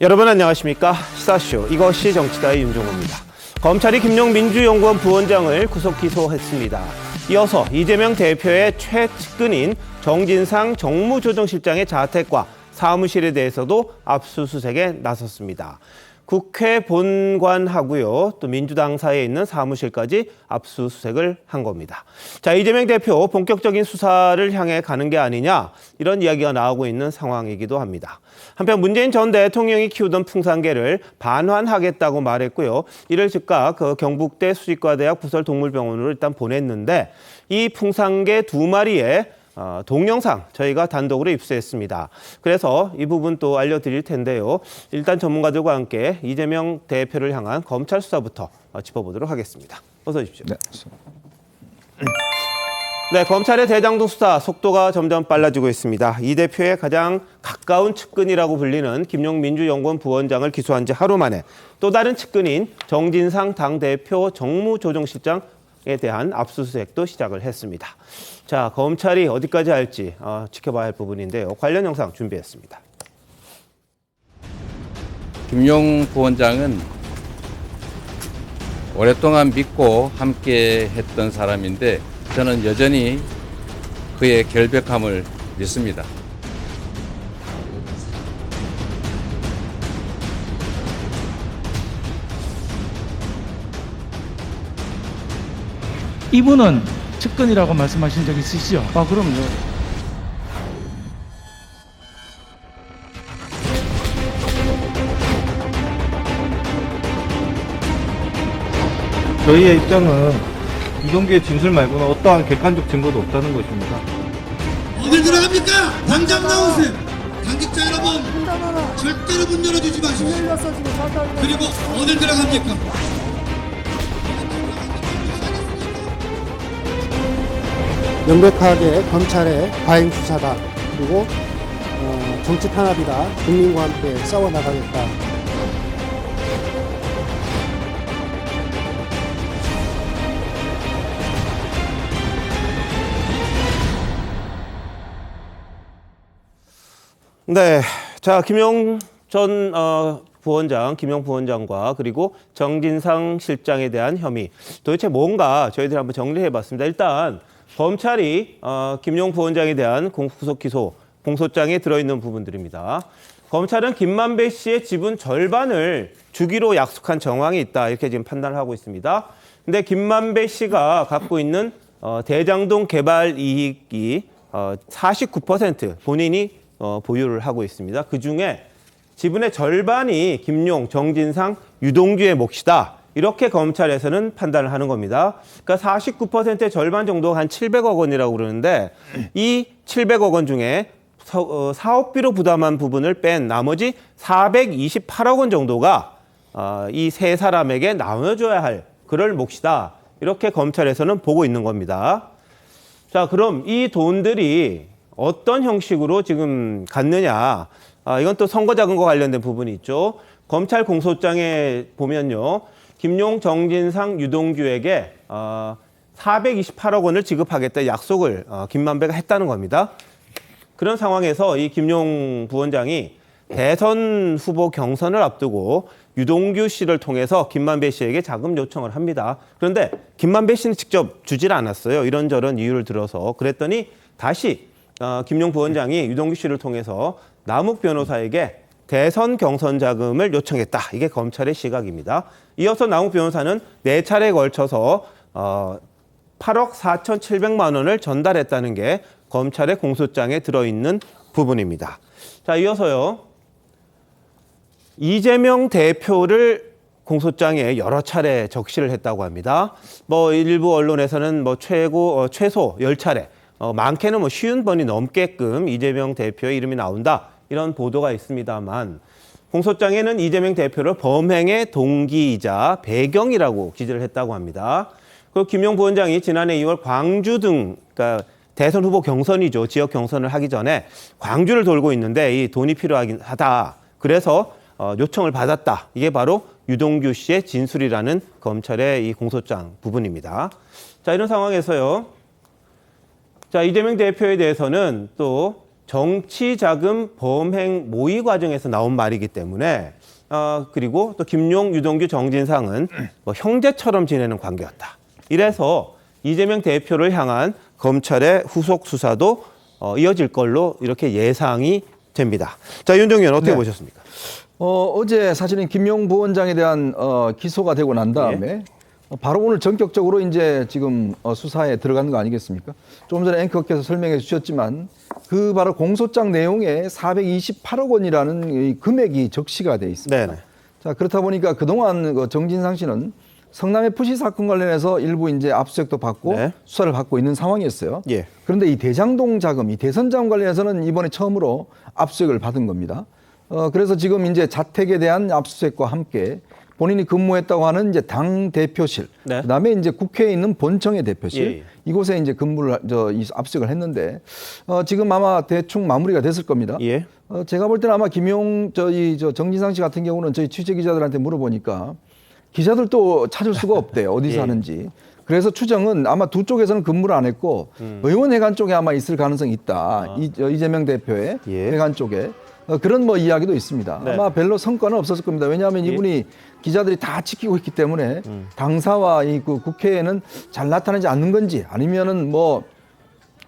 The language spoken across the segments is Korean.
여러분 안녕하십니까? 시사쇼 이것이 정치다의 윤종호입니다. 검찰이 김용 민주연구원 부원장을 구속 기소했습니다. 이어서 이재명 대표의 최측근인 정진상 정무조정실장의 자택과 사무실에 대해서도 압수수색에 나섰습니다. 국회 본관하고요, 또 민주당사에 있는 사무실까지 압수수색을 한 겁니다. 자, 이재명 대표 본격적인 수사를 향해 가는 게 아니냐, 이런 이야기가 나오고 있는 상황이기도 합니다. 한편 문재인 전 대통령이 키우던 풍산개를 반환하겠다고 말했고요. 이를 즉각 경북대 수의과대학 부설동물병원으로 일단 보냈는데, 이 풍산개 2마리의 동영상 저희가 단독으로 입수했습니다. 그래서 이 부분 또 알려드릴 텐데요. 일단 전문가들과 함께 이재명 대표를 향한 검찰 수사부터 짚어보도록 하겠습니다. 어서 오십시오. 네, 검찰의 대장동 수사 속도가 점점 빨라지고 있습니다. 이 대표의 가장 가까운 측근이라고 불리는 김용 민주연구원 부원장을 기소한 지 하루 만에 또 다른 측근인 정진상 당대표 정무조정실장에 대한 압수수색도 시작을 했습니다. 자, 검찰이 어디까지 할지 지켜봐야 할 부분인데요. 관련 영상 준비했습니다. 김용 부원장은 오랫동안 믿고 함께 했던 사람인데 저는 여전히 그의 결백함을 믿습니다. 이분은 측근이라고 말씀하신 적 있으시죠? 아, 그럼요. 저희의 입장은 이동규의 진술 말고는 어떠한 객관적 증거도 없다는 것입니다. 어딜 들어갑니까? 당장 나오세요. 당직자 여러분, 절대로 문 열어주지 마십시오. 그리고 어딜 들어갑니까? 명백하게 검찰의 과잉 수사다. 그리고 정치 탄압이다. 국민과 함께 싸워나가겠다. 네, 자, 김용 전 부원장, 김용 부원장과 그리고 정진상 실장에 대한 혐의, 도대체 뭔가 저희들이 한번 정리해봤습니다. 일단 검찰이 김용 부원장에 대한 구속 기소 공소장에 들어있는 부분들입니다. 검찰은 김만배 씨의 지분 절반을 주기로 약속한 정황이 있다, 이렇게 지금 판단을 하고 있습니다. 근데 김만배 씨가 갖고 있는 대장동 개발 이익이 49% 본인이 보유를 하고 있습니다. 그중에 지분의 절반이 김용, 정진상, 유동규의 몫이다, 이렇게 검찰에서는 판단을 하는 겁니다. 그러니까 49%의 절반 정도가 한 700억 원이라고 그러는데, 이 700억 원 중에 사업비로 부담한 부분을 뺀 나머지 428억 원 정도가 이 세 사람에게 나눠줘야 할 그럴 몫이다, 이렇게 검찰에서는 보고 있는 겁니다. 자, 그럼 이 돈들이 어떤 형식으로 지금 갔느냐, 이건 또 선거자금과 관련된 부분이 있죠. 검찰 공소장에 보면요, 김용, 정진상, 유동규에게 428억 원을 지급하겠다 약속을 김만배가 했다는 겁니다. 그런 상황에서 이 김용 부원장이 대선 후보 경선을 앞두고 유동규 씨를 통해서 김만배 씨에게 자금 요청을 합니다. 그런데 김만배 씨는 직접 주질 않았어요. 이런저런 이유를 들어서. 그랬더니 다시 김용 부원장이 유동규 씨를 통해서 남욱 변호사에게 대선 경선 자금을 요청했다, 이게 검찰의 시각입니다. 이어서 남욱 변호사는 4차례에 걸쳐서 8억 4,700만 원을 전달했다는 게 검찰의 공소장에 들어있는 부분입니다. 자, 이어서요, 이재명 대표를 공소장에 여러 차례 적시를 했다고 합니다. 일부 언론에서는 최소 10차례, 많게는 50번이 넘게끔 이재명 대표의 이름이 나온다, 이런 보도가 있습니다만, 공소장에는 이재명 대표를 범행의 동기이자 배경이라고 기재를 했다고 합니다. 그리고 김용 부원장이 지난해 2월 광주 등, 그러니까 대선 후보 경선이죠. 지역 경선을 하기 전에 광주를 돌고 있는데 이 돈이 필요하다, 그래서 요청을 받았다, 이게 바로 유동규 씨의 진술이라는 검찰의 이 공소장 부분입니다. 자, 이런 상황에서요, 자, 이재명 대표에 대해서는 또 정치 자금 범행 모의 과정에서 나온 말이기 때문에 그리고 또 김용, 유동규, 정진상은 뭐 형제처럼 지내는 관계였다. 이래서 이재명 대표를 향한 검찰의 후속 수사도 이어질 걸로 이렇게 예상이 됩니다. 자, 윤정희 의원 어떻게 보셨습니까? 어제 사실은 김용 부원장에 대한 기소가 되고 난 다음에 바로 오늘 전격적으로 이제 지금 수사에 들어가는 거 아니겠습니까? 조금 전에 앵커께서 설명해 주셨지만 그 바로 공소장 내용에 428억 원이라는 이 금액이 적시가 돼 있습니다. 네네. 자, 그렇다 보니까 그동안 그 정진상 씨는 성남 FC 사건 관련해서 일부 이제 압수수색도 받고 네. 수사를 받고 있는 상황이었어요. 예. 그런데 이 대장동 자금, 이 대선 자금 관련해서는 이번에 처음으로 압수수색을 받은 겁니다. 그래서 지금 이제 자택에 대한 압수수색과 함께 본인이 근무했다고 하는 이제 당 대표실, 네. 그다음에 이제 국회에 있는 본청의 대표실, 예. 이곳에 이제 근무를 이 압수수색을 했는데 지금 아마 대충 마무리가 됐을 겁니다. 예. 제가 볼 때는 아마 김용 정진상 씨 같은 경우는 저희 취재 기자들한테 물어보니까 기자들도 찾을 수가 없대요. 어디서 예. 하는지. 그래서 추정은 아마 두 쪽에서는 근무를 안 했고 의원회관 쪽에 아마 있을 가능성이 있다. 이재명 대표의 예. 회관 쪽에. 그런 뭐 이야기도 있습니다. 네. 아마 별로 성과는 없었을 겁니다. 왜냐하면 이분이 기자들이 다 지키고 있기 때문에 당사와 이 그 국회에는 잘 나타나지 않는 건지 아니면은 뭐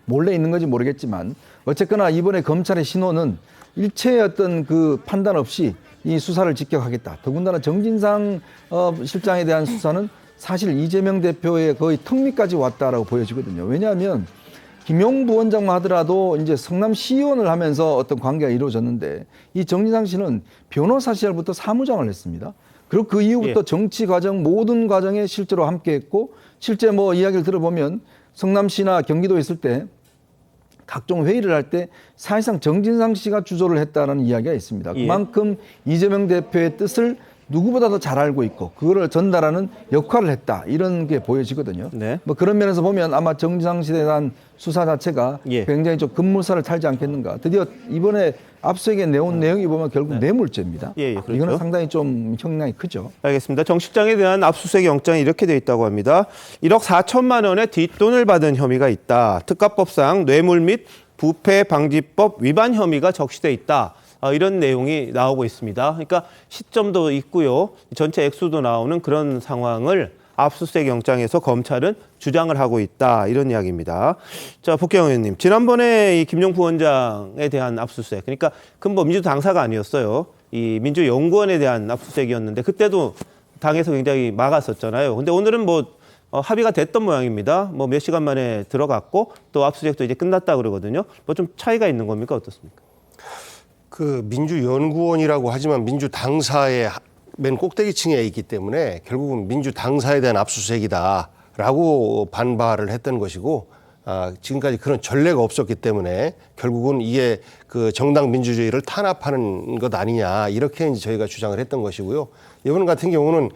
몰래 있는 건지 모르겠지만 어쨌거나 이번에 검찰의 신호는 일체의 어떤 그 판단 없이 이 수사를 직격하겠다. 더군다나 정진상 실장에 대한 수사는 사실 이재명 대표의 거의 턱 밑까지 왔다라고 보여지거든요. 왜냐하면 김용 부원장만 하더라도 이제 성남시의원을 하면서 어떤 관계가 이루어졌는데 이 정진상 씨는 변호사 시절부터 사무장을 했습니다. 그리고 그 이후부터 예. 정치 과정 모든 과정에 실제로 함께했고 실제 뭐 이야기를 들어보면 성남시나 경기도에 있을 때 각종 회의를 할 때 사실상 정진상 씨가 주도를 했다는 이야기가 있습니다. 예. 그만큼 이재명 대표의 뜻을 누구보다도 잘 알고 있고 그거를 전달하는 역할을 했다 이런 게 보여지거든요. 네. 뭐 그런 면에서 보면 아마 정진상 씨에 대한 수사 자체가 예. 굉장히 좀 급물살을 탈지 않겠는가. 드디어 이번에 압수수색에 내온 내용이 보면 결국 뇌물죄입니다. 예, 예, 그렇죠. 이거는 상당히 좀 형량이 크죠. 알겠습니다. 정 실장에 대한 압수수색 영장이 이렇게 돼 있다고 합니다. 1억 4천만 원의 뒷돈을 받은 혐의가 있다. 특가법상 뇌물 및 부패 방지법 위반 혐의가 적시돼 있다. 이런 내용이 나오고 있습니다. 그러니까 시점도 있고요. 전체 액수도 나오는 그런 상황을 압수수색 영장에서 검찰은 주장을 하고 있다. 이런 이야기입니다. 자, 복경 의원님. 지난번에 이 김용 부원장에 대한 압수수색. 그러니까 근본 민주 당사가 아니었어요. 이 민주연구원에 대한 압수수색이었는데 그때도 당에서 굉장히 막았었잖아요. 근데 오늘은 뭐 합의가 됐던 모양입니다. 뭐 몇 시간 만에 들어갔고 또 압수수색도 이제 끝났다 그러거든요. 뭐 좀 차이가 있는 겁니까? 어떻습니까? 그 민주연구원이라고 하지만 민주당사의 맨 꼭대기층에 있기 때문에 결국은 민주당사에 대한 압수수색이다라고 반발을 했던 것이고 지금까지 그런 전례가 없었기 때문에 결국은 이게 그 정당 민주주의를 탄압하는 것 아니냐 이렇게 이제 저희가 주장을 했던 것이고요. 이번 같은 경우는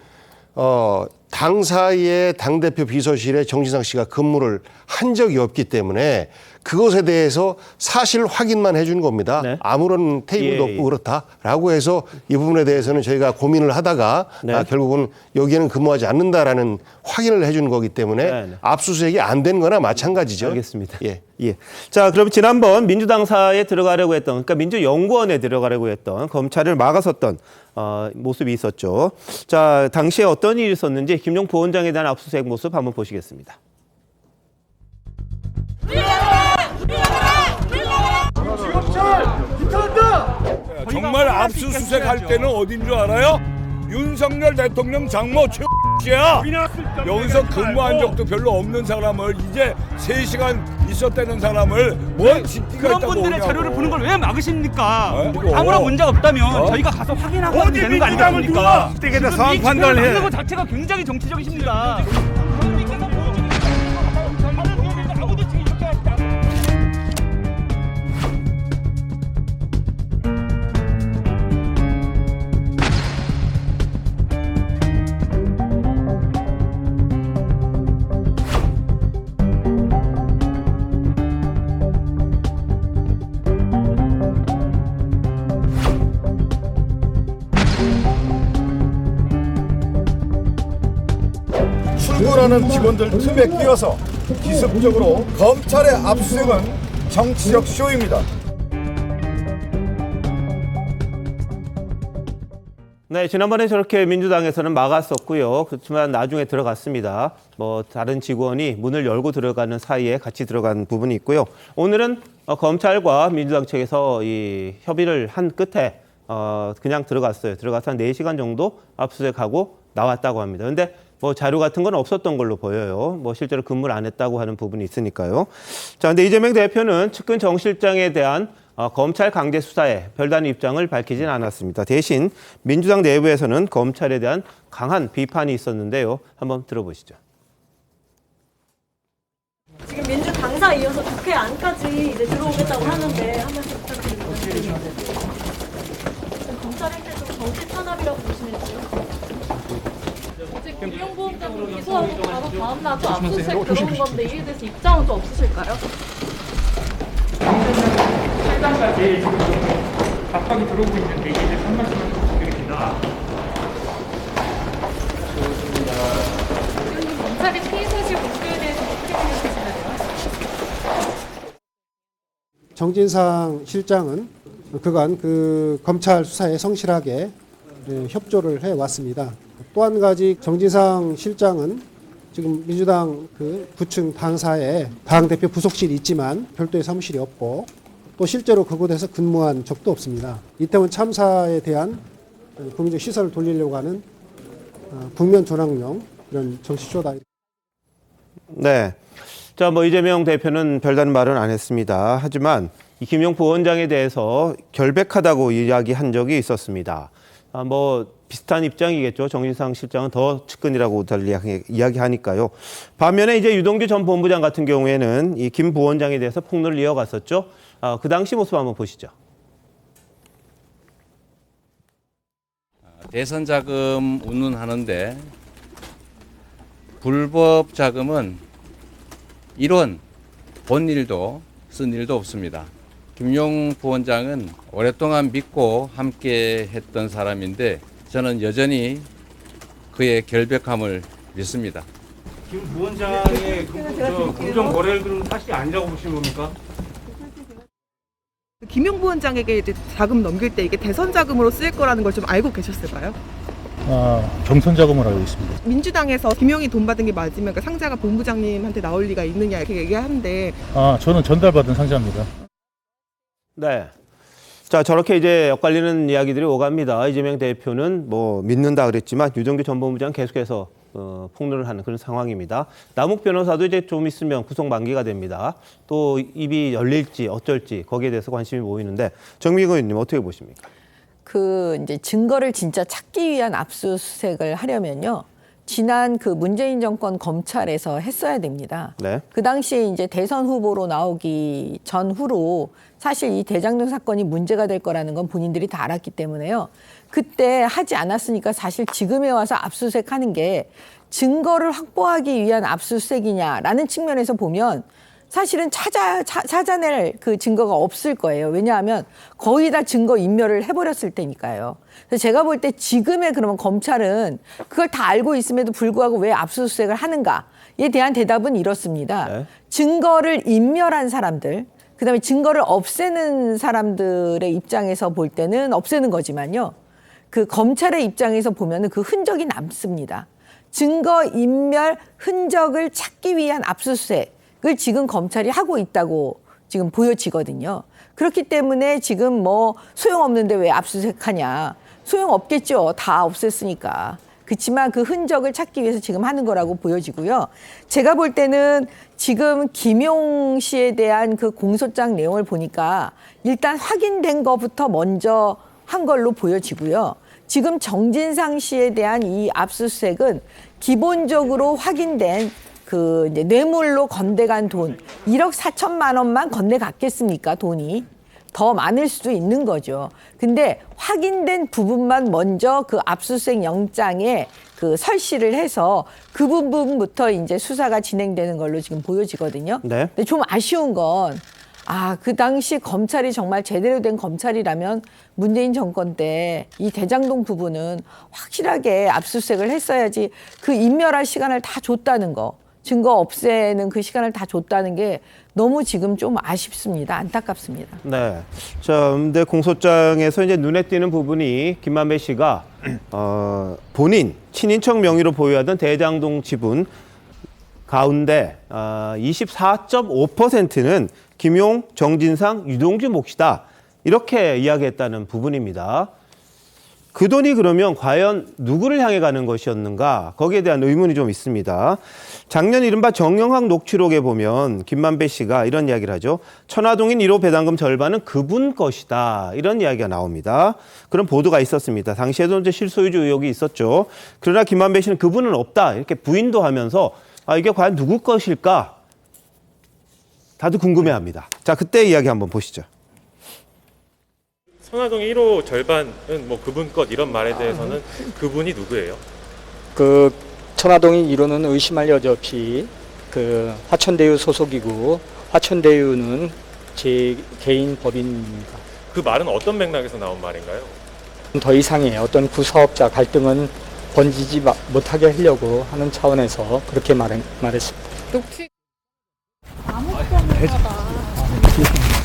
당사의 당대표 비서실에 정진상 씨가 근무를 한 적이 없기 때문에 그것에 대해서 사실 확인만 해준 겁니다. 네. 아무런 테이블도 예, 예. 없고 그렇다라고 해서 이 부분에 대해서는 저희가 고민을 하다가 네. 결국은 여기에는 근무하지 않는다라는 확인을 해준 거기 때문에 네, 네. 압수수색이 안 된 거나 마찬가지죠. 알겠습니다. 예. 예. 자, 그럼 지난번 민주당사에 들어가려고 했던, 그러니까 민주연구원에 들어가려고 했던 검찰을 막아섰던 모습이 있었죠. 자, 당시에 어떤 일이 있었는지 김용 부원장에 대한 압수수색 모습 한번 보시겠습니다. 정말 압수수색 할 때는 어딘 줄 알아요? 윤석열 대통령 장모 최씨야. 여기서 근무한 적도 별로 없는 사람을 이제 3시간 있었다는 사람을 뭘 집기가 그런 있다고 분들의 오냐고. 자료를 보는 걸 왜 막으십니까? 이거. 아무런 문제가 없다면 저희가 가서 확인하고 하면 되는 거 아니겠습니까? 그때가 지금 상황 이 판단을 해. 하는 것 자체가 굉장히 정치적이십니다. 출근하는 직원들 틈에 끼어서 기습적으로 검찰의 압수수색은 정치적 쇼입니다. 네, 지난번에 저렇게 민주당에서는 막았었고요. 그렇지만 나중에 들어갔습니다. 뭐 다른 직원이 문을 열고 들어가는 사이에 같이 들어간 부분이 있고요. 오늘은 검찰과 민주당 측에서 이 협의를 한 끝에 그냥 들어갔어요. 들어가서 한 4시간 정도 압수수색하고 나왔다고 합니다. 근데 뭐 자료 같은 건 없었던 걸로 보여요. 뭐 실제로 근무를 안 했다고 하는 부분이 있으니까요. 자, 근데 이재명 대표는 측근 정 실장에 대한 검찰 강제 수사에 별다른 입장을 밝히진 않았습니다. 대신 민주당 내부에서는 검찰에 대한 강한 비판이 있었는데요. 한번 들어보시죠. 지금 민주 당사 이어서 국회 안까지 이제 들어오겠다고 하는데 한 말씀 부탁드립니다. 검찰 행태 좀 정치 탄압이라고 보시면 돼요. 어제 김용보험장으로 기소하고 바로 다음 날도 압수수색 들어온 건데 이에 대해서 입장은 좀 없으실까요? 해당까지 지금 압박이 들어오고 있는데 이게 한 말씀을 부탁드립니다. 지금 검찰이 피의 사실 공개에 대해서 어떻게 생각하시나요? 정진상 실장은 그간 그 검찰 수사에 성실하게 협조를 해왔습니다. 또 한 가지 정진상 실장은 지금 민주당 그 부층 당사에 당대표 부속실이 있지만 별도의 사무실이 없고 또 실제로 그곳에서 근무한 적도 없습니다. 이태원 참사에 대한 국민적 시선을 돌리려고 하는 국면 조랑용 이런 정치쇼다. 네. 자, 뭐 이재명 대표는 별다른 말은 안 했습니다. 하지만 이 김용 부원장에 대해서 결백하다고 이야기한 적이 있었습니다. 뭐 비슷한 입장이겠죠. 정진상 실장은 더 측근이라고 달리 이야기하니까요. 반면에 이제 유동규 전 본부장 같은 경우에는 이 김 부원장에 대해서 폭로를 이어갔었죠. 그 당시 모습 한번 보시죠. 대선 자금 운운하는데 불법 자금은 1원 본 일도 쓴 일도 없습니다. 김용 부원장은 오랫동안 믿고 함께 했던 사람인데 저는 여전히 그의 결백함을 믿습니다. 김 부원장의 금전 거래를 그럼 사실이 아니라고 보시는 겁니까? 김용 부원장에게 이제 자금 넘길 때 이게 대선 자금으로 쓰일 거라는 걸 좀 알고 계셨을까요? 경선 자금을 알고 있습니다. 민주당에서 김용이 돈 받은 게 맞으면 그 상자가 본부장님한테 나올 리가 있느냐 이렇게 얘기하는데 저는 전달받은 상자입니다. 네. 자, 저렇게 이제 엇갈리는 이야기들이 오갑니다. 이재명 대표는 뭐 믿는다 그랬지만 유동규 전 본부장 계속해서 폭로를 하는 그런 상황입니다. 남욱 변호사도 이제 좀 있으면 구속 만기가 됩니다. 또 입이 열릴지 어쩔지 거기에 대해서 관심이 모이는데 정미경 의원님 어떻게 보십니까? 그 이제 증거를 진짜 찾기 위한 압수수색을 하려면요. 지난 그 문재인 정권 검찰에서 했어야 됩니다. 네. 그 당시에 이제 대선 후보로 나오기 전후로 사실 이 대장동 사건이 문제가 될 거라는 건 본인들이 다 알았기 때문에요. 그때 하지 않았으니까 사실 지금에 와서 압수수색하는 게 증거를 확보하기 위한 압수수색이냐라는 측면에서 보면 사실은 찾아낼 그 증거가 없을 거예요. 왜냐하면 거의 다 증거 인멸을 해버렸을 테니까요. 그래서 제가 볼 때 지금의 그러면 검찰은 그걸 다 알고 있음에도 불구하고 왜 압수수색을 하는가에 대한 대답은 이렇습니다. 네. 증거를 인멸한 사람들, 그다음에 증거를 없애는 사람들의 입장에서 볼 때는 없애는 거지만요. 그 검찰의 입장에서 보면은 그 흔적이 남습니다. 증거 인멸 흔적을 찾기 위한 압수수색을 지금 검찰이 하고 있다고 지금 보여지거든요. 그렇기 때문에 지금 뭐 소용없는데 왜 압수수색하냐. 소용없겠죠. 다 없앴으니까. 그렇지만 그 흔적을 찾기 위해서 지금 하는 거라고 보여지고요. 제가 볼 때는 지금 김용 씨에 대한 그 공소장 내용을 보니까 일단 확인된 거부터 먼저 한 걸로 보여지고요. 지금 정진상 씨에 대한 이 압수수색은 기본적으로 확인된 그 이제 뇌물로 건네간 돈 1억 4천만 원만 건네갔겠습니까? 돈이 더 많을 수도 있는 거죠. 근데 확인된 부분만 먼저 그 압수수색 영장에 그 설시를 해서 그 부분부터 이제 수사가 진행되는 걸로 지금 보여지거든요. 네. 근데 좀 아쉬운 건 그 당시 검찰이 정말 제대로 된 검찰이라면 문재인 정권 때 이 대장동 부분은 확실하게 압수수색을 했어야지 그 인멸할 시간을 다 줬다는 거. 증거 없애는 그 시간을 다 줬다는 게 너무 지금 좀 아쉽습니다. 안타깝습니다. 네. 자, 근데 공소장에서 이제 눈에 띄는 부분이 김만배 씨가 본인 친인척 명의로 보유하던 대장동 지분 가운데 24.5%는 김용, 정진상, 유동규 몫이다. 이렇게 이야기했다는 부분입니다. 그 돈이 그러면 과연 누구를 향해 가는 것이었는가? 거기에 대한 의문이 좀 있습니다. 작년 이른바 정영학 녹취록에 보면 김만배 씨가 이런 이야기를 하죠. 천화동인 1호 배당금 절반은 그분 것이다. 이런 이야기가 나옵니다. 그런 보도가 있었습니다. 당시에도 이제 실소유주 의혹이 있었죠. 그러나 김만배 씨는 그분은 없다. 이렇게 부인도 하면서 이게 과연 누구 것일까? 다들 궁금해합니다. 자, 그때 이야기 한번 보시죠. 천화동의 1호 절반은 뭐 그분 것 이런 말에 대해서는 그분이 누구예요? 그 천화동이 이루는 의심할 여지 없이 그 화천대유 소속이고 화천대유는 제 개인 법인입니다. 그 말은 어떤 맥락에서 나온 말인가요? 더 이상의 어떤 구사업자 갈등은 번지지 못하게 하려고 하는 차원에서 그렇게 말했습니다.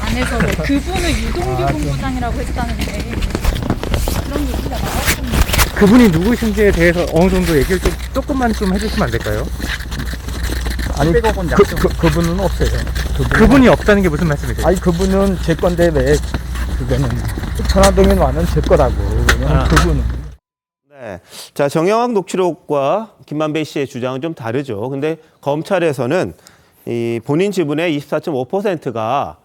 안에서 그분을 유동규 본부장이라고 했다는데 그런 얘기가 나왔습니다. 그분이 누구신지에 대해서 어느 정도 얘기를 조금만 좀 해주시면 안 될까요? 아니 그분은 없어요. 그분이 없다는 게 무슨 말씀이세요? 아니 그분은 제 건데 왜 그거는 천화동에 와는 제 거라고 그분은. 네. 자, 정영학 녹취록과 김만배 씨의 주장은 좀 다르죠. 근데 검찰에서는 이 본인 지분의 24.5%가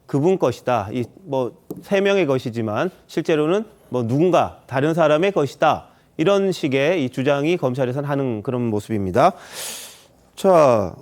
그분 것이다. 이 뭐 3명의 것이지만 실제로는 뭐 누군가 다른 사람의 것이다. 이런 식의 이 주장이 검찰에서는 하는 그런 모습입니다. 자,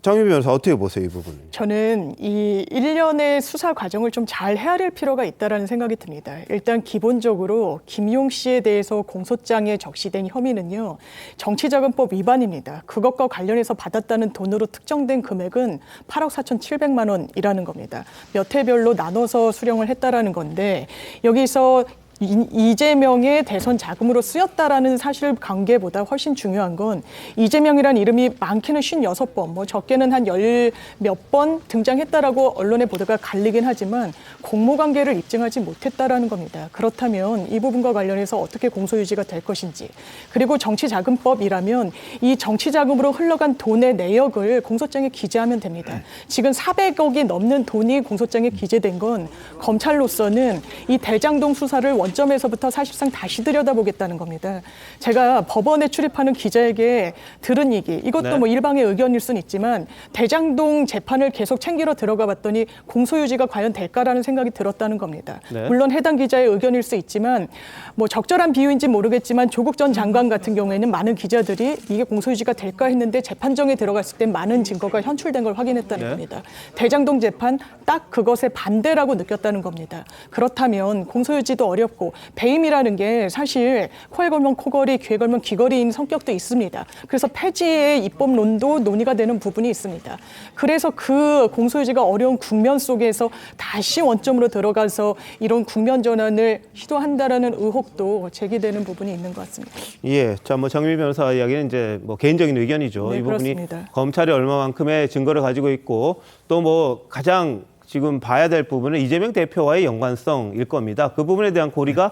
장유비 변호사 어떻게 보세요, 이 부분은? 저는 이 일련의 수사 과정을 좀 잘 헤아릴 필요가 있다라는 생각이 듭니다. 일단 기본적으로 김용 씨에 대해서 공소장에 적시된 혐의는요, 정치자금법 위반입니다. 그것과 관련해서 받았다는 돈으로 특정된 금액은 8억 4,700만 원이라는 겁니다. 몇 회별로 나눠서 수령을 했다라는 건데 여기서 이재명의 대선 자금으로 쓰였다라는 사실 관계보다 훨씬 중요한 건 이재명이라는 이름이 많게는 56번, 뭐 적게는 한 10몇 번 등장했다라고 언론의 보도가 갈리긴 하지만 공모관계를 입증하지 못했다라는 겁니다. 그렇다면 이 부분과 관련해서 어떻게 공소유지가 될 것인지, 그리고 정치자금법이라면 이 정치자금으로 흘러간 돈의 내역을 공소장에 기재하면 됩니다. 지금 400억이 넘는 돈이 공소장에 기재된 건 검찰로서는 이 대장동 수사를 원점에서부터 사실상 다시 들여다보겠다는 겁니다. 제가 법원에 출입하는 기자에게 들은 얘기, 이것도 뭐 일방의 의견일 수는 있지만 대장동 재판을 계속 챙기러 들어가 봤더니 공소유지가 과연 될까라는 생각이 들었다는 겁니다. 물론 해당 기자의 의견일 수 있지만 뭐 적절한 비유인지 모르겠지만 조국 전 장관 같은 경우에는 많은 기자들이 이게 공소유지가 될까 했는데 재판정에 들어갔을 때 많은 증거가 현출된 걸 확인했다는 겁니다. 대장동 재판 딱 그것에 반대라고 느꼈다는 겁니다. 그렇다면 공소유지도 어렵고 배임이라는 게 사실 코에 걸면 코걸이, 귀에 걸면 귀걸이인 성격도 있습니다. 그래서 폐지의 입법론도 논의가 되는 부분이 있습니다. 그래서 그 공소유지가 어려운 국면 속에서 다시 원점으로 들어가서 이런 국면 전환을 시도한다라는 의혹도 제기되는 부분이 있는 것 같습니다. 예, 자, 뭐 정유미 변호사 이야기는 이제 뭐 개인적인 의견이죠. 네, 이 부분이 그렇습니다. 검찰이 얼마만큼의 증거를 가지고 있고 또 뭐 가장 지금 봐야 될 부분은 이재명 대표와의 연관성일 겁니다. 그 부분에 대한 고리가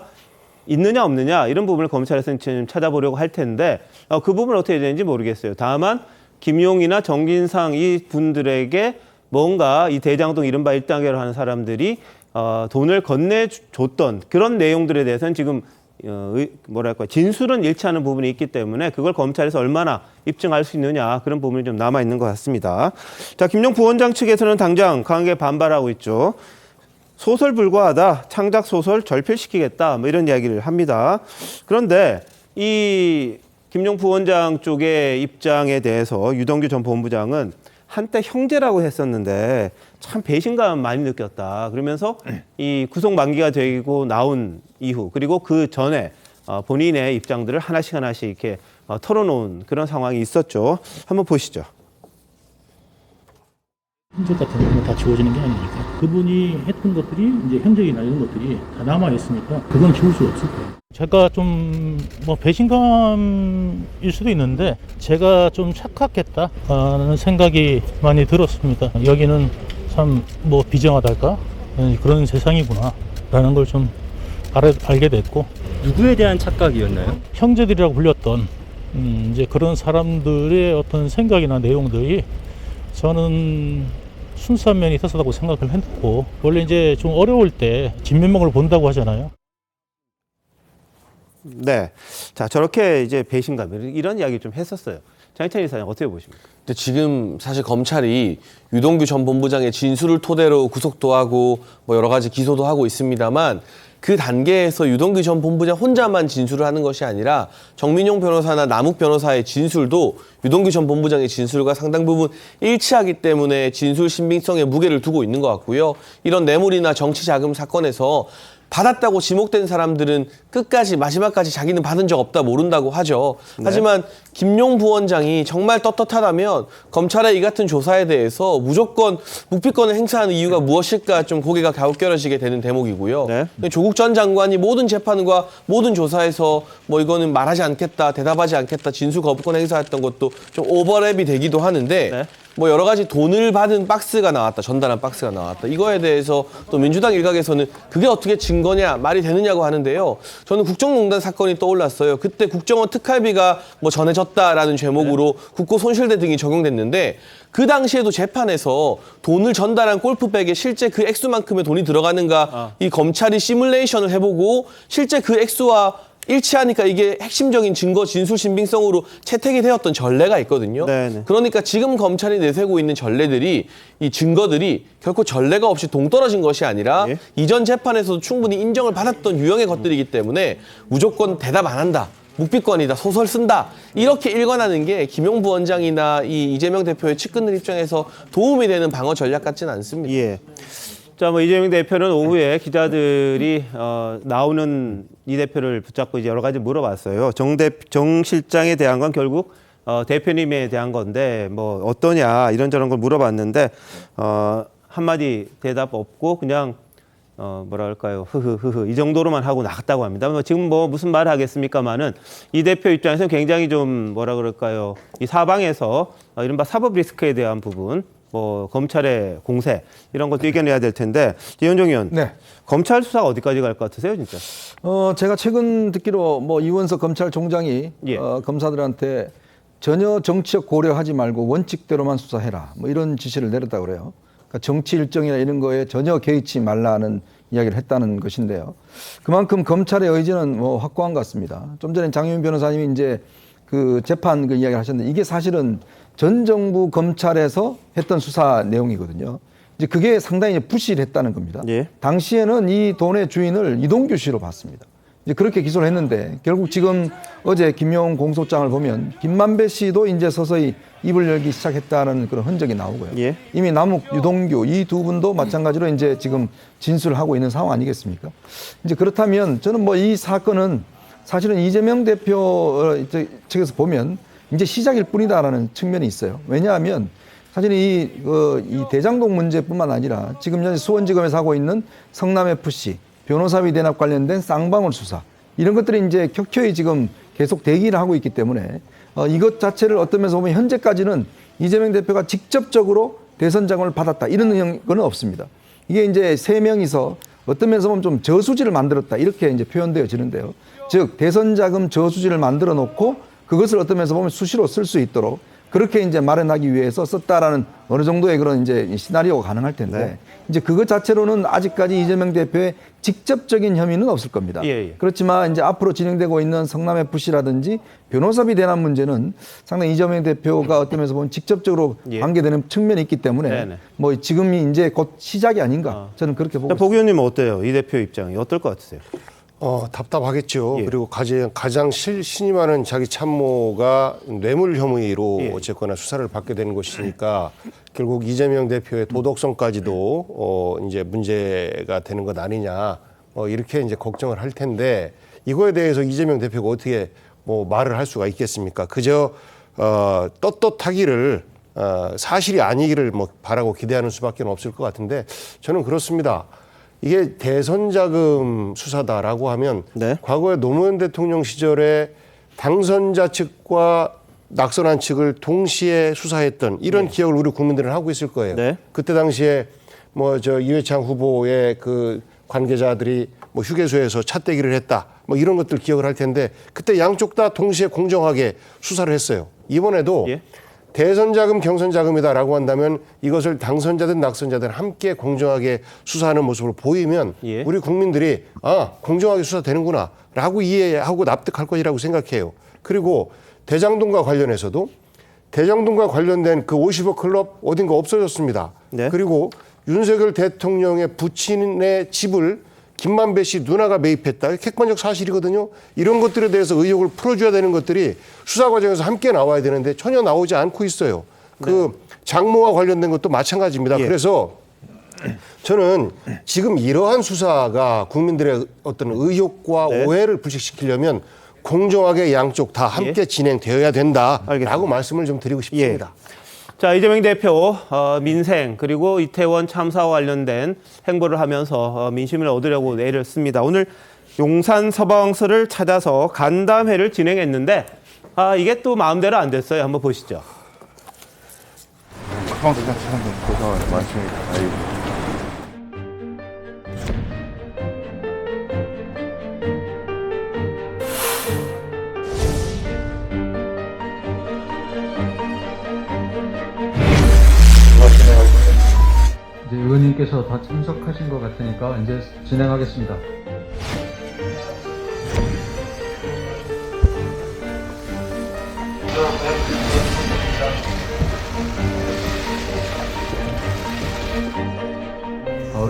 있느냐 없느냐 이런 부분을 검찰에서는 지금 찾아보려고 할 텐데 그 부분은 어떻게 되는지 모르겠어요. 다만 김용이나 정진상 이 분들에게 뭔가 이 대장동 이른바 1단계로 하는 사람들이 돈을 건네줬던 그런 내용들에 대해서는 지금 뭐랄까 진술은 일치하는 부분이 있기 때문에 그걸 검찰에서 얼마나 입증할 수 있느냐 그런 부분이 좀 남아 있는 것 같습니다. 자, 김용 부원장 측에서는 당장 강하게 반발하고 있죠. 소설 불과하다, 창작 소설 절필시키겠다, 뭐 이런 이야기를 합니다. 그런데 이 김용 부원장 쪽의 입장에 대해서 유동규 전 본부장은 한때 형제라고 했었는데 참 배신감 많이 느꼈다. 그러면서 이 구속 만기가 되고 나온 이후 그리고 그 전에 본인의 입장들을 하나씩 이렇게 털어놓은 그런 상황이 있었죠. 한번 보시죠. 흔적 같은 거 다 지워지는 게 아니니까 그분이 했던 것들이 이제 흔적이나 이런 것들이 다 남아 있으니까 그건 지울 수가 없을 거예요. 제가 좀 뭐 배신감일 수도 있는데 제가 좀 착각했다는 생각이 많이 들었습니다. 여기는 참 뭐 비정하달까 그런 세상이구나라는 걸 좀 알게 됐고. 누구에 대한 착각이었나요? 형제들이라고 불렸던 이제 그런 사람들의 어떤 생각이나 내용들이 저는 순수한 면이 있었다고 생각을 했고, 원래 이제 좀 어려울 때 진면목을 본다고 하잖아요. 네. 자, 저렇게 이제 배신감, 이런 이야기 좀 했었어요. 장희찬 이사장 어떻게 보십니까? 근데 지금 사실 검찰이 유동규 전 본부장의 진술을 토대로 구속도 하고 뭐 여러 가지 기소도 하고 있습니다만 그 단계에서 유동규 전 본부장 혼자만 진술을 하는 것이 아니라 정민용 변호사나 남욱 변호사의 진술도 유동규 전 본부장의 진술과 상당 부분 일치하기 때문에 진술 신빙성에 무게를 두고 있는 것 같고요. 이런 뇌물이나 정치 자금 사건에서 받았다고 지목된 사람들은 끝까지 마지막까지 자기는 받은 적 없다 모른다고 하죠. 네. 하지만 김용 부원장이 정말 떳떳하다면 검찰의 이 같은 조사에 대해서 무조건 묵비권을 행사하는 이유가 무엇일까 좀 고개가 갸웃겨려지게 되는 대목이고요. 네. 조국 전 장관이 모든 재판과 모든 조사에서 뭐 이거는 말하지 않겠다, 대답하지 않겠다, 진술 거부권 행사했던 것도 좀 오버랩이 되기도 하는데 네. 뭐 여러 가지 돈을 받은 박스가 나왔다, 전달한 박스가 나왔다. 이거에 대해서 또 민주당 일각에서는 그게 어떻게 증거냐, 말이 되느냐고 하는데요. 저는 국정농단 사건이 떠올랐어요. 그때 국정원 특활비가 뭐 전해졌다라는 제목으로 국고 손실대 등이 적용됐는데 그 당시에도 재판에서 돈을 전달한 골프백에 실제 그 액수만큼의 돈이 들어가는가 이 검찰이 시뮬레이션을 해보고 실제 그 액수와 일치하니까 이게 핵심적인 증거 진술 신빙성으로 채택이 되었던 전례가 있거든요. 네네. 그러니까 지금 검찰이 내세우고 있는 전례들이 이 증거들이 결코 전례가 없이 동떨어진 것이 아니라 이전 재판에서도 충분히 인정을 받았던 유형의 것들이기 때문에 무조건 대답 안 한다. 묵비권이다, 소설 쓴다 이렇게 일관하는 게 김용 부원장이나 이 이재명 대표의 측근들 입장에서 도움이 되는 방어 전략 같지는 않습니다. 예. 자, 뭐 이재명 대표는 오후에 기자들이 나오는 이 대표를 붙잡고 이제 여러 가지 물어봤어요. 정 실장에 대한 건 결국 대표님에 대한 건데 뭐 어떠냐 이런저런 걸 물어봤는데 한마디 대답 없고 그냥 뭐랄까요, 흐흐흐흐 이 정도로만 하고 나갔다고 합니다. 뭐 지금 뭐 무슨 말을 하겠습니까만은 이 대표 입장에서는 굉장히 좀 뭐라 그럴까요, 이 사방에서 이른바 사법 리스크에 대한 부분. 뭐 검찰의 공세 이런 것도 이겨내야 될 텐데 이현정 의원, 네. 검찰 수사가 어디까지 갈 것 같으세요, 진짜? 제가 최근 듣기로 뭐 이원석 검찰총장이 검사들한테 전혀 정치적 고려하지 말고 원칙대로만 수사해라 뭐 이런 지시를 내렸다고 그래요. 그러니까 정치 일정이나 이런 거에 전혀 개의치 말라는 이야기를 했다는 것인데요. 그만큼 검찰의 의지는 뭐 확고한 것 같습니다. 좀 전에 장윤 변호사님이 이제 그 재판 그 이야기를 하셨는데 이게 사실은 전 정부 검찰에서 했던 수사 내용이거든요. 이제 그게 상당히 부실했다는 겁니다. 당시에는 이 돈의 주인을 이동규 씨로 봤습니다. 이제 그렇게 기소를 했는데 결국 지금 어제 김용 공소장을 보면 김만배 씨도 이제 서서히 입을 열기 시작했다는 그런 흔적이 나오고요. 이미 남욱, 유동규 이 두 분도 마찬가지로 이제 지금 진술을 하고 있는 상황 아니겠습니까? 이제 그렇다면 저는 뭐 이 사건은 사실은 이재명 대표 측에서 보면 이제 시작일 뿐이다라는 측면이 있어요. 왜냐하면 사실 이 대장동 문제뿐만 아니라 지금 현재 수원지검에서 하고 있는 성남FC 변호사비 대납 관련된 쌍방울 수사 이런 것들이 이제 켜켜이 지금 계속 대기를 하고 있기 때문에 이것 자체를 어떤 면에서 보면 현재까지는 이재명 대표가 직접적으로 대선 자금을 받았다 이런 건 없습니다. 이게 이제 세 명이서 어떤 면에서 보면 좀 저수지를 만들었다 이렇게 이제 표현되어지는데요. 즉 대선 자금 저수지를 만들어 놓고 그것을 어떤 면에서 보면 수시로 쓸 수 있도록 그렇게 이제 마련하기 위해서 썼다라는 어느 정도의 그런 이제 시나리오가 가능할 텐데 이제 그것 자체로는 아직까지 이재명 대표의 직접적인 혐의는 없을 겁니다. 그렇지만 이제 앞으로 진행되고 있는 성남FC라든지 변호사비 대납 문제는 상당히 이재명 대표가 어떤 면에서 보면 직접적으로 관계되는 측면이 있기 때문에 뭐 지금이 이제 곧 시작이 아닌가 저는 그렇게 보고 있습니다. 복 의원님은 어때요? 이 대표 입장이 어떨 것 같으세요? 답답하겠죠. 그리고 가장 신임하는 자기 참모가 뇌물 혐의로 어쨌거나 수사를 받게 되는 것이니까 결국 이재명 대표의 도덕성까지도 이제 문제가 되는 것 아니냐 이렇게 이제 걱정을 할 텐데 이거에 대해서 이재명 대표가 어떻게 뭐 말을 할 수가 있겠습니까? 그저 떳떳하기를 사실이 아니기를 뭐 바라고 기대하는 수밖에 없을 것 같은데 저는 그렇습니다. 이게 대선 자금 수사다라고 하면 과거에 노무현 대통령 시절에 당선자 측과 낙선한 측을 동시에 수사했던 이런 기억을 우리 국민들은 하고 있을 거예요. 그때 당시에 뭐 저 이회창 후보의 그 관계자들이 뭐 휴게소에서 차떼기를 했다. 뭐 이런 것들 기억을 할 텐데 그때 양쪽 다 동시에 공정하게 수사를 했어요. 이번에도 대선 자금, 경선 자금이다라고 한다면 이것을 당선자든 낙선자든 함께 공정하게 수사하는 모습을 보이면 우리 국민들이 공정하게 수사되는구나라고 이해하고 납득할 것이라고 생각해요. 그리고 대장동과 관련해서도 대장동과 관련된 그 50억 클럽 어딘가 없어졌습니다. 그리고 윤석열 대통령의 부친의 집을 김만배 씨 누나가 매입했다. 객관적 사실이거든요. 이런 것들에 대해서 의혹을 풀어줘야 되는 것들이 수사 과정에서 함께 나와야 되는데 전혀 나오지 않고 있어요. 그 장모와 관련된 것도 마찬가지입니다. 그래서 저는 지금 이러한 수사가 국민들의 어떤 의혹과 오해를 불식시키려면 공정하게 양쪽 다 함께 진행되어야 된다라고 말씀을 좀 드리고 싶습니다. 자, 이재명 대표 민생 그리고 이태원 참사와 관련된 행보를 하면서 민심을 얻으려고 애를 씁니다. 오늘 용산 서방서를 찾아서 간담회를 진행했는데 이게 또 마음대로 안 됐어요. 한번 보시죠. 고생하셨습니다. 많습니다. 이제 의원님께서 다 참석하신 것 같으니까 이제 진행하겠습니다.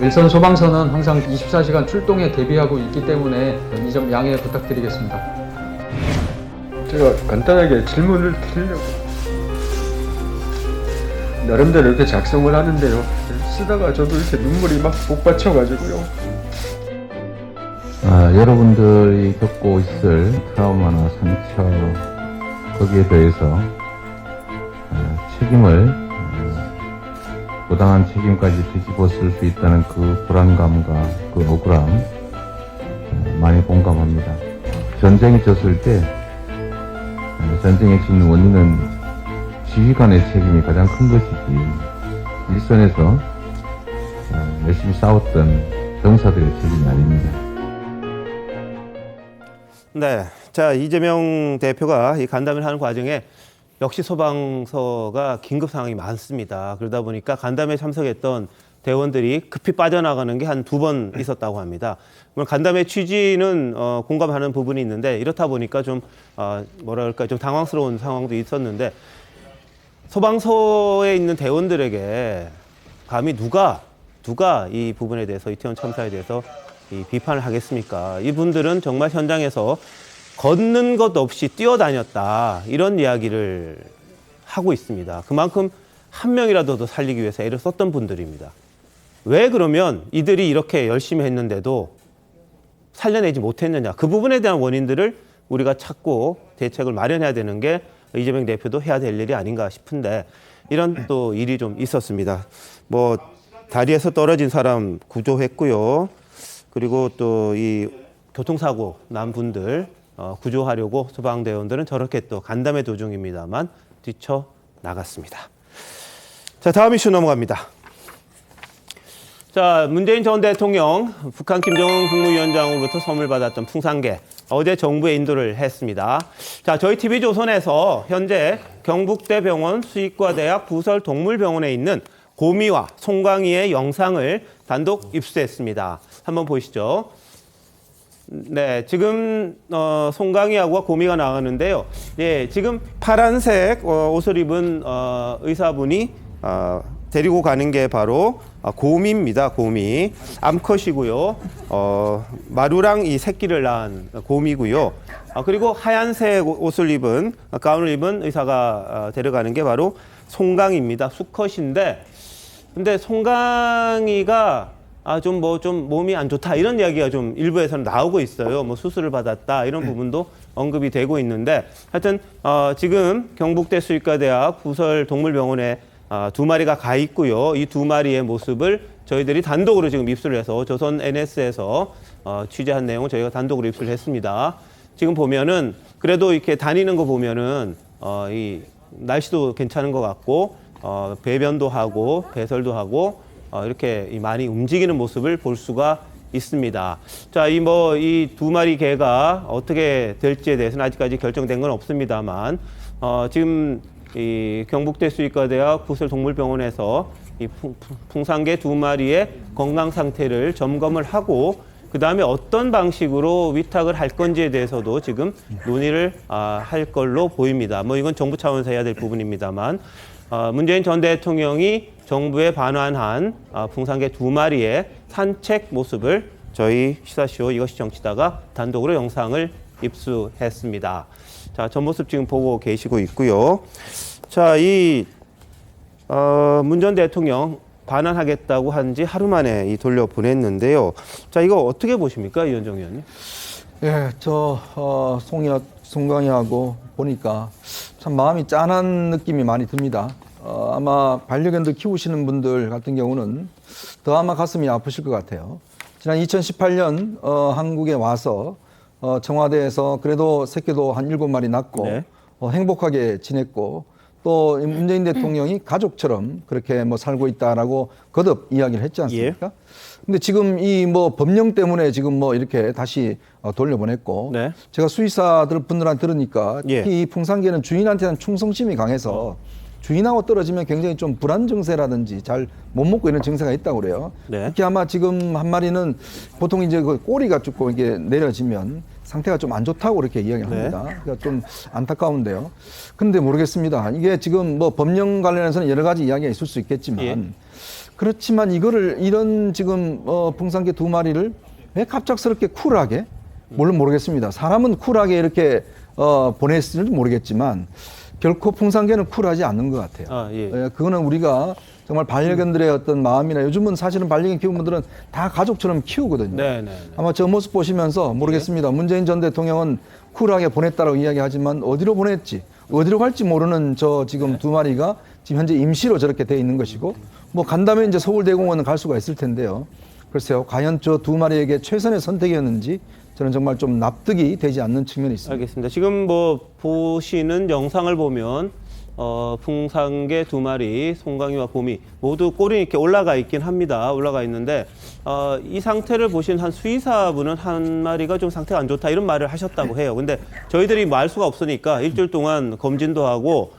일선 소방서는 항상 24시간 출동에 대비하고 있기 때문에 이 점 양해 부탁드리겠습니다. 제가 간단하게 질문을 드리려고 나름대로 이렇게 작성을 하는데요. 쓰다가 저도 이렇게 눈물이 막 복받쳐가지고요. 여러분들이 겪고 있을 트라우마나 상처 거기에 대해서 책임을 부당한 책임까지 뒤집어 쓸 수 있다는 그 불안감과 그 억울함 많이 공감합니다. 전쟁이 졌을 때 전쟁의 진 원인은 지휘관의 책임이 가장 큰 것이지 일선에서 열심히 싸웠던 병사들의 책임이 아닙니다. 네, 자 이재명 대표가 이 간담회를 하는 과정에 역시 소방서가 긴급 상황이 많습니다. 그러다 보니까 간담회에 참석했던 대원들이 급히 빠져나가는 게 한 2번 있었다고 합니다. 물론 간담회 취지는 공감하는 부분이 있는데 이렇다 보니까 좀 뭐랄까 좀 당황스러운 상황도 있었는데 소방서에 있는 대원들에게 감히 누가 이 부분에 대해서 이태원 참사에 대해서 이 비판을 하겠습니까? 이분들은 정말 현장에서 걷는 것 없이 뛰어다녔다 이런 이야기를 하고 있습니다. 그만큼 한 명이라도 더 살리기 위해서 애를 썼던 분들입니다. 왜 그러면 이들이 이렇게 열심히 했는데도 살려내지 못했느냐. 그 부분에 대한 원인들을 우리가 찾고 대책을 마련해야 되는 게 이재명 대표도 해야 될 일이 아닌가 싶은데 이런 또 일이 좀 있었습니다. 뭐 다리에서 떨어진 사람 구조했고요. 그리고 또 이 교통사고 난 분들 구조하려고 소방대원들은 저렇게 또 간담회 도중입니다만 뛰쳐나갔습니다. 자, 다음 이슈 넘어갑니다. 자, 문재인 전 대통령 북한 김정은 국무위원장으로부터 선물 받았던 풍산개 어제 정부에 인도를 했습니다. 자, 저희 TV조선에서 현재 경북대병원 수의과대학 부설 동물병원에 있는 고미와 송강이의 영상을 단독 입수했습니다. 한번 보시죠. 네, 지금 송강이하고 고미가 나가는데요. 예, 지금 파란색 옷을 입은 의사분이 데리고 가는 게 바로 고미입니다. 고미. 암컷이고요. 마루랑 이 새끼를 낳은 고미고요. 그리고 하얀색 옷을 입은 가운을 입은 의사가 데려가는 게 바로 송강이입니다. 수컷인데 근데 송강이가 좀 몸이 안 좋다 이런 이야기가 좀 일부에서는 나오고 있어요. 뭐 수술을 받았다 이런 부분도 언급이 되고 있는데 하여튼 지금 경북대 수의과대학 부설동물병원에 2마리가 가 있고요. 이 2마리의 모습을 저희들이 단독으로 지금 입수를 해서 조선 NS에서 취재한 내용을 저희가 단독으로 입수를 했습니다. 지금 보면은 그래도 이렇게 다니는 거 보면은 이 날씨도 괜찮은 것 같고 배변도 하고 배설도 하고 이렇게 많이 움직이는 모습을 볼 수가 있습니다. 자, 이 2마리 개가 어떻게 될지에 대해서는 아직까지 결정된 건 없습니다만 지금 이 경북대 수의과대학 부설동물병원에서 이 풍산개 2마리의 건강 상태를 점검을 하고 그 다음에 어떤 방식으로 위탁을 할 건지에 대해서도 지금 논의를 할 걸로 보입니다. 이건 정부 차원에서 해야 될 부분입니다만 문재인 전 대통령이 정부에 반환한 풍산개 2마리의 산책 모습을 저희 시사쇼 이것이 정치다가 단독으로 영상을 입수했습니다. 자, 전 모습 지금 보고 계시고 있고요. 자, 문 전 대통령 반환하겠다고 한 지 하루 만에 돌려보냈는데요. 자, 이거 어떻게 보십니까, 이현정 의원님? 예, 송강이하고 보니까 참 마음이 짠한 느낌이 많이 듭니다. 아마 반려견들 키우시는 분들 같은 경우는 더 아마 가슴이 아프실 것 같아요. 지난 2018년 한국에 와서 청와대에서 그래도 새끼도 한 7마리 낳고 네. 행복하게 지냈고 또 문재인 대통령이 가족처럼 그렇게 살고 있다라고 거듭 이야기를 했지 않습니까? 근데 지금 이 법령 때문에 지금 이렇게 다시 돌려보냈고 네. 제가 수의사들 분들한테 들으니까 특히 이 풍산개는 주인한테 대한 충성심이 강해서 주인하고 떨어지면 굉장히 좀 불안 증세라든지 잘 못 먹고 이런 증세가 있다고 그래요. 네. 특히 아마 지금 한 마리는 보통 이제 그 꼬리가 쭉 이게 내려지면 상태가 좀 안 좋다고 이렇게 이야기를 합니다. 그러니까 좀 안타까운데요. 근데 모르겠습니다. 이게 지금 법령 관련해서는 여러 가지 이야기가 있을 수 있겠지만 그렇지만 이런 지금 풍산개 2마리를 왜 갑작스럽게 쿨하게 물론 모르겠습니다. 사람은 쿨하게 이렇게 보냈을지 모르겠지만 결코 풍산개는 쿨하지 않는 것 같아요. 그거는 우리가 정말 반려견들의 어떤 마음이나 요즘은 사실은 반려견 키우는 분들은 다 가족처럼 키우거든요. 아마 저 모습 보시면서 모르겠습니다. 문재인 전 대통령은 쿨하게 보냈다고 이야기하지만 어디로 보냈지, 어디로 갈지 모르는 저 지금 2마리가 지금 현재 임시로 저렇게 돼 있는 것이고 간다면 이제 서울대공원은 갈 수가 있을 텐데요. 글쎄요, 과연 저 2마리에게 최선의 선택이었는지 저는 정말 좀 납득이 되지 않는 측면이 있습니다. 알겠습니다. 지금 보시는 영상을 보면 풍산개 2마리, 송강이와 봄이 모두 꼬리 이렇게 올라가 있긴 합니다. 올라가 있는데 이 상태를 보신 한 수의사분은 한 마리가 좀 상태가 안 좋다 이런 말을 하셨다고 해요. 근데 저희들이 알 수가 없으니까 일주일 동안 검진도 하고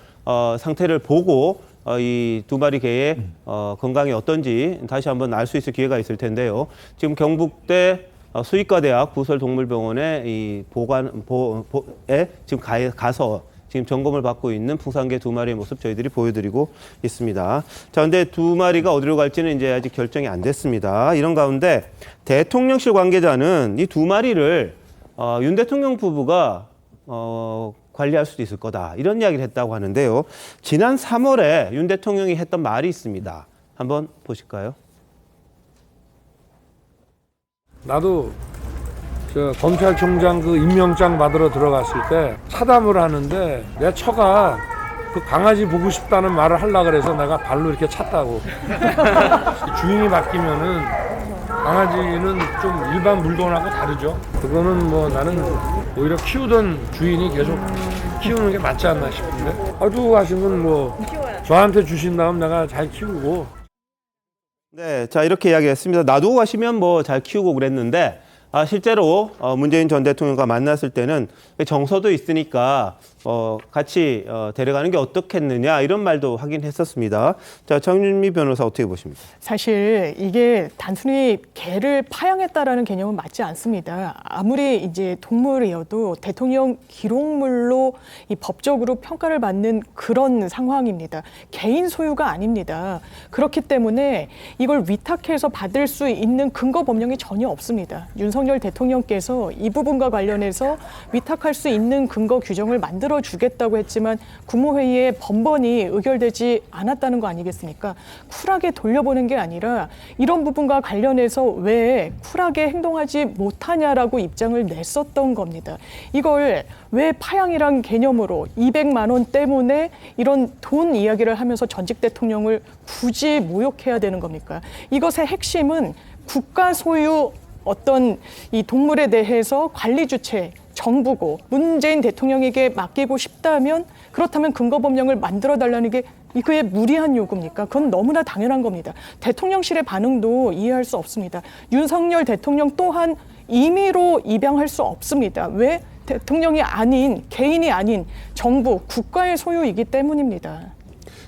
상태를 보고 이 2마리 개의 건강이 어떤지 다시 한번 알 수 있을 기회가 있을 텐데요. 지금 경북대 수의과대학 부설동물병원에 이 보관에 지금 가서 지금 점검을 받고 있는 풍산개 2마리의 모습 저희들이 보여드리고 있습니다. 자, 근데 2마리가 어디로 갈지는 이제 아직 결정이 안 됐습니다. 이런 가운데 대통령실 관계자는 이 2마리를 윤 대통령 부부가 관리할 수도 있을 거다 이런 이야기를 했다고 하는데요. 지난 3월에 윤 대통령이 했던 말이 있습니다. 한번 보실까요? 나도 저 검찰총장 그 임명장 받으러 들어갔을 때 차담을 하는데 내 처가 그 강아지 보고 싶다는 말을 하려고 그래서 내가 발로 이렇게 찼다고. 주인이 바뀌면은 강아지는 좀 일반 물건하고 다르죠. 그거는 나는 오히려 키우던 주인이 계속 키우는 게 맞지 않나 싶은데 아주 하신 건 저한테 주신 다음 내가 잘 키우고. 네, 자 이렇게 이야기했습니다. 놔두고 가시면 잘 키우고 그랬는데 실제로 문재인 전 대통령과 만났을 때는 정서도 있으니까 같이 데려가는 게 어떻겠느냐 이런 말도 하긴 했었습니다. 자, 정윤미 변호사 어떻게 보십니까? 사실 이게 단순히 개를 파양했다라는 개념은 맞지 않습니다. 아무리 이제 동물이어도 대통령 기록물로 이 법적으로 평가를 받는 그런 상황입니다. 개인 소유가 아닙니다. 그렇기 때문에 이걸 위탁해서 받을 수 있는 근거 법령이 전혀 없습니다. 윤석열 대통령께서 이 부분과 관련해서 위탁할 수 있는 근거 규정을 만들어 만들어주겠다고 했지만 국무회의에 번번이 의결되지 않았다는 거 아니겠습니까? 쿨하게 돌려보는 게 아니라 이런 부분과 관련해서 왜 쿨하게 행동하지 못하냐라고 입장을 냈었던 겁니다. 이걸 왜 파양이란 개념으로 200만 원 때문에 이런 돈 이야기를 하면서 전직 대통령을 굳이 모욕해야 되는 겁니까? 이것의 핵심은 국가 소유 어떤 이 동물에 대해서 관리 주체 정부고 문재인 대통령에게 맡기고 싶다면 그렇다면 근거법령을 만들어달라는 게 그의 무리한 요구입니까? 그건 너무나 당연한 겁니다. 대통령실의 반응도 이해할 수 없습니다. 윤석열 대통령 또한 임의로 입양할 수 없습니다. 왜? 대통령이 아닌 개인이 아닌 정부, 국가의 소유이기 때문입니다.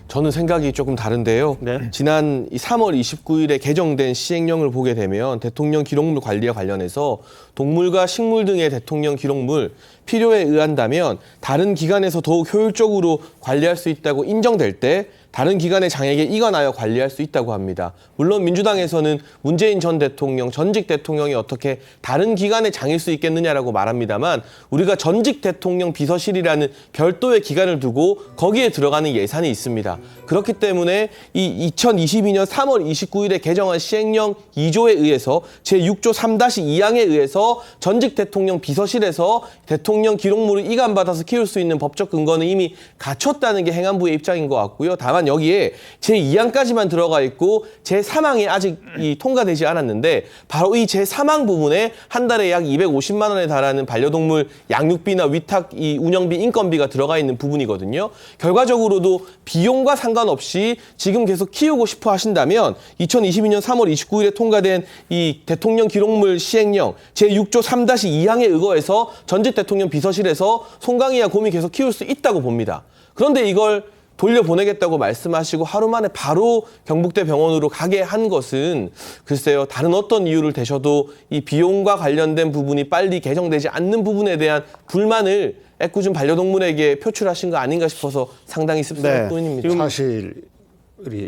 저는 생각이 조금 다른데요. 지난 3월 29일에 개정된 시행령을 보게 되면 대통령 기록물 관리와 관련해서 동물과 식물 등의 대통령 기록물 필요에 의한다면 다른 기관에서 더욱 효율적으로 관리할 수 있다고 인정될 때 다른 기관의 장에게 이관하여 관리할 수 있다고 합니다. 물론 민주당에서는 문재인 전 대통령, 전직 대통령이 어떻게 다른 기관의 장일 수 있겠느냐라고 말합니다만 우리가 전직 대통령 비서실이라는 별도의 기관을 두고 거기에 들어가는 예산이 있습니다. 그렇기 때문에 이 2022년 3월 29일에 개정한 시행령 2조에 의해서 제6조 3-2항에 의해서 전직 대통령 비서실에서 대통령 기록물을 이관받아서 키울 수 있는 법적 근거는 이미 갖췄다는 게 행안부의 입장인 것 같고요. 다만 여기에 제2항까지만 들어가 있고 제3항이 아직 통과되지 않았는데 바로 이 제3항 부분에 한 달에 약 250만 원에 달하는 반려동물 양육비나 위탁 운영비, 인건비가 들어가 있는 부분이거든요. 결과적으로도 비용과 상관없이 지금 계속 키우고 싶어 하신다면 2022년 3월 29일에 통과된 이 대통령 기록물 시행령 제6조 3-2항에 의거해서 전직 대통령 비서실에서 송강이와 곰이 계속 키울 수 있다고 봅니다. 그런데 이걸 돌려보내겠다고 말씀하시고 하루 만에 바로 경북대 병원으로 가게 한 것은 글쎄요, 다른 어떤 이유를 대셔도 이 비용과 관련된 부분이 빨리 개정되지 않는 부분에 대한 불만을 애꿎은 반려동물에게 표출하신 거 아닌가 싶어서 상당히 씁쓸할 뿐입니다. 사실이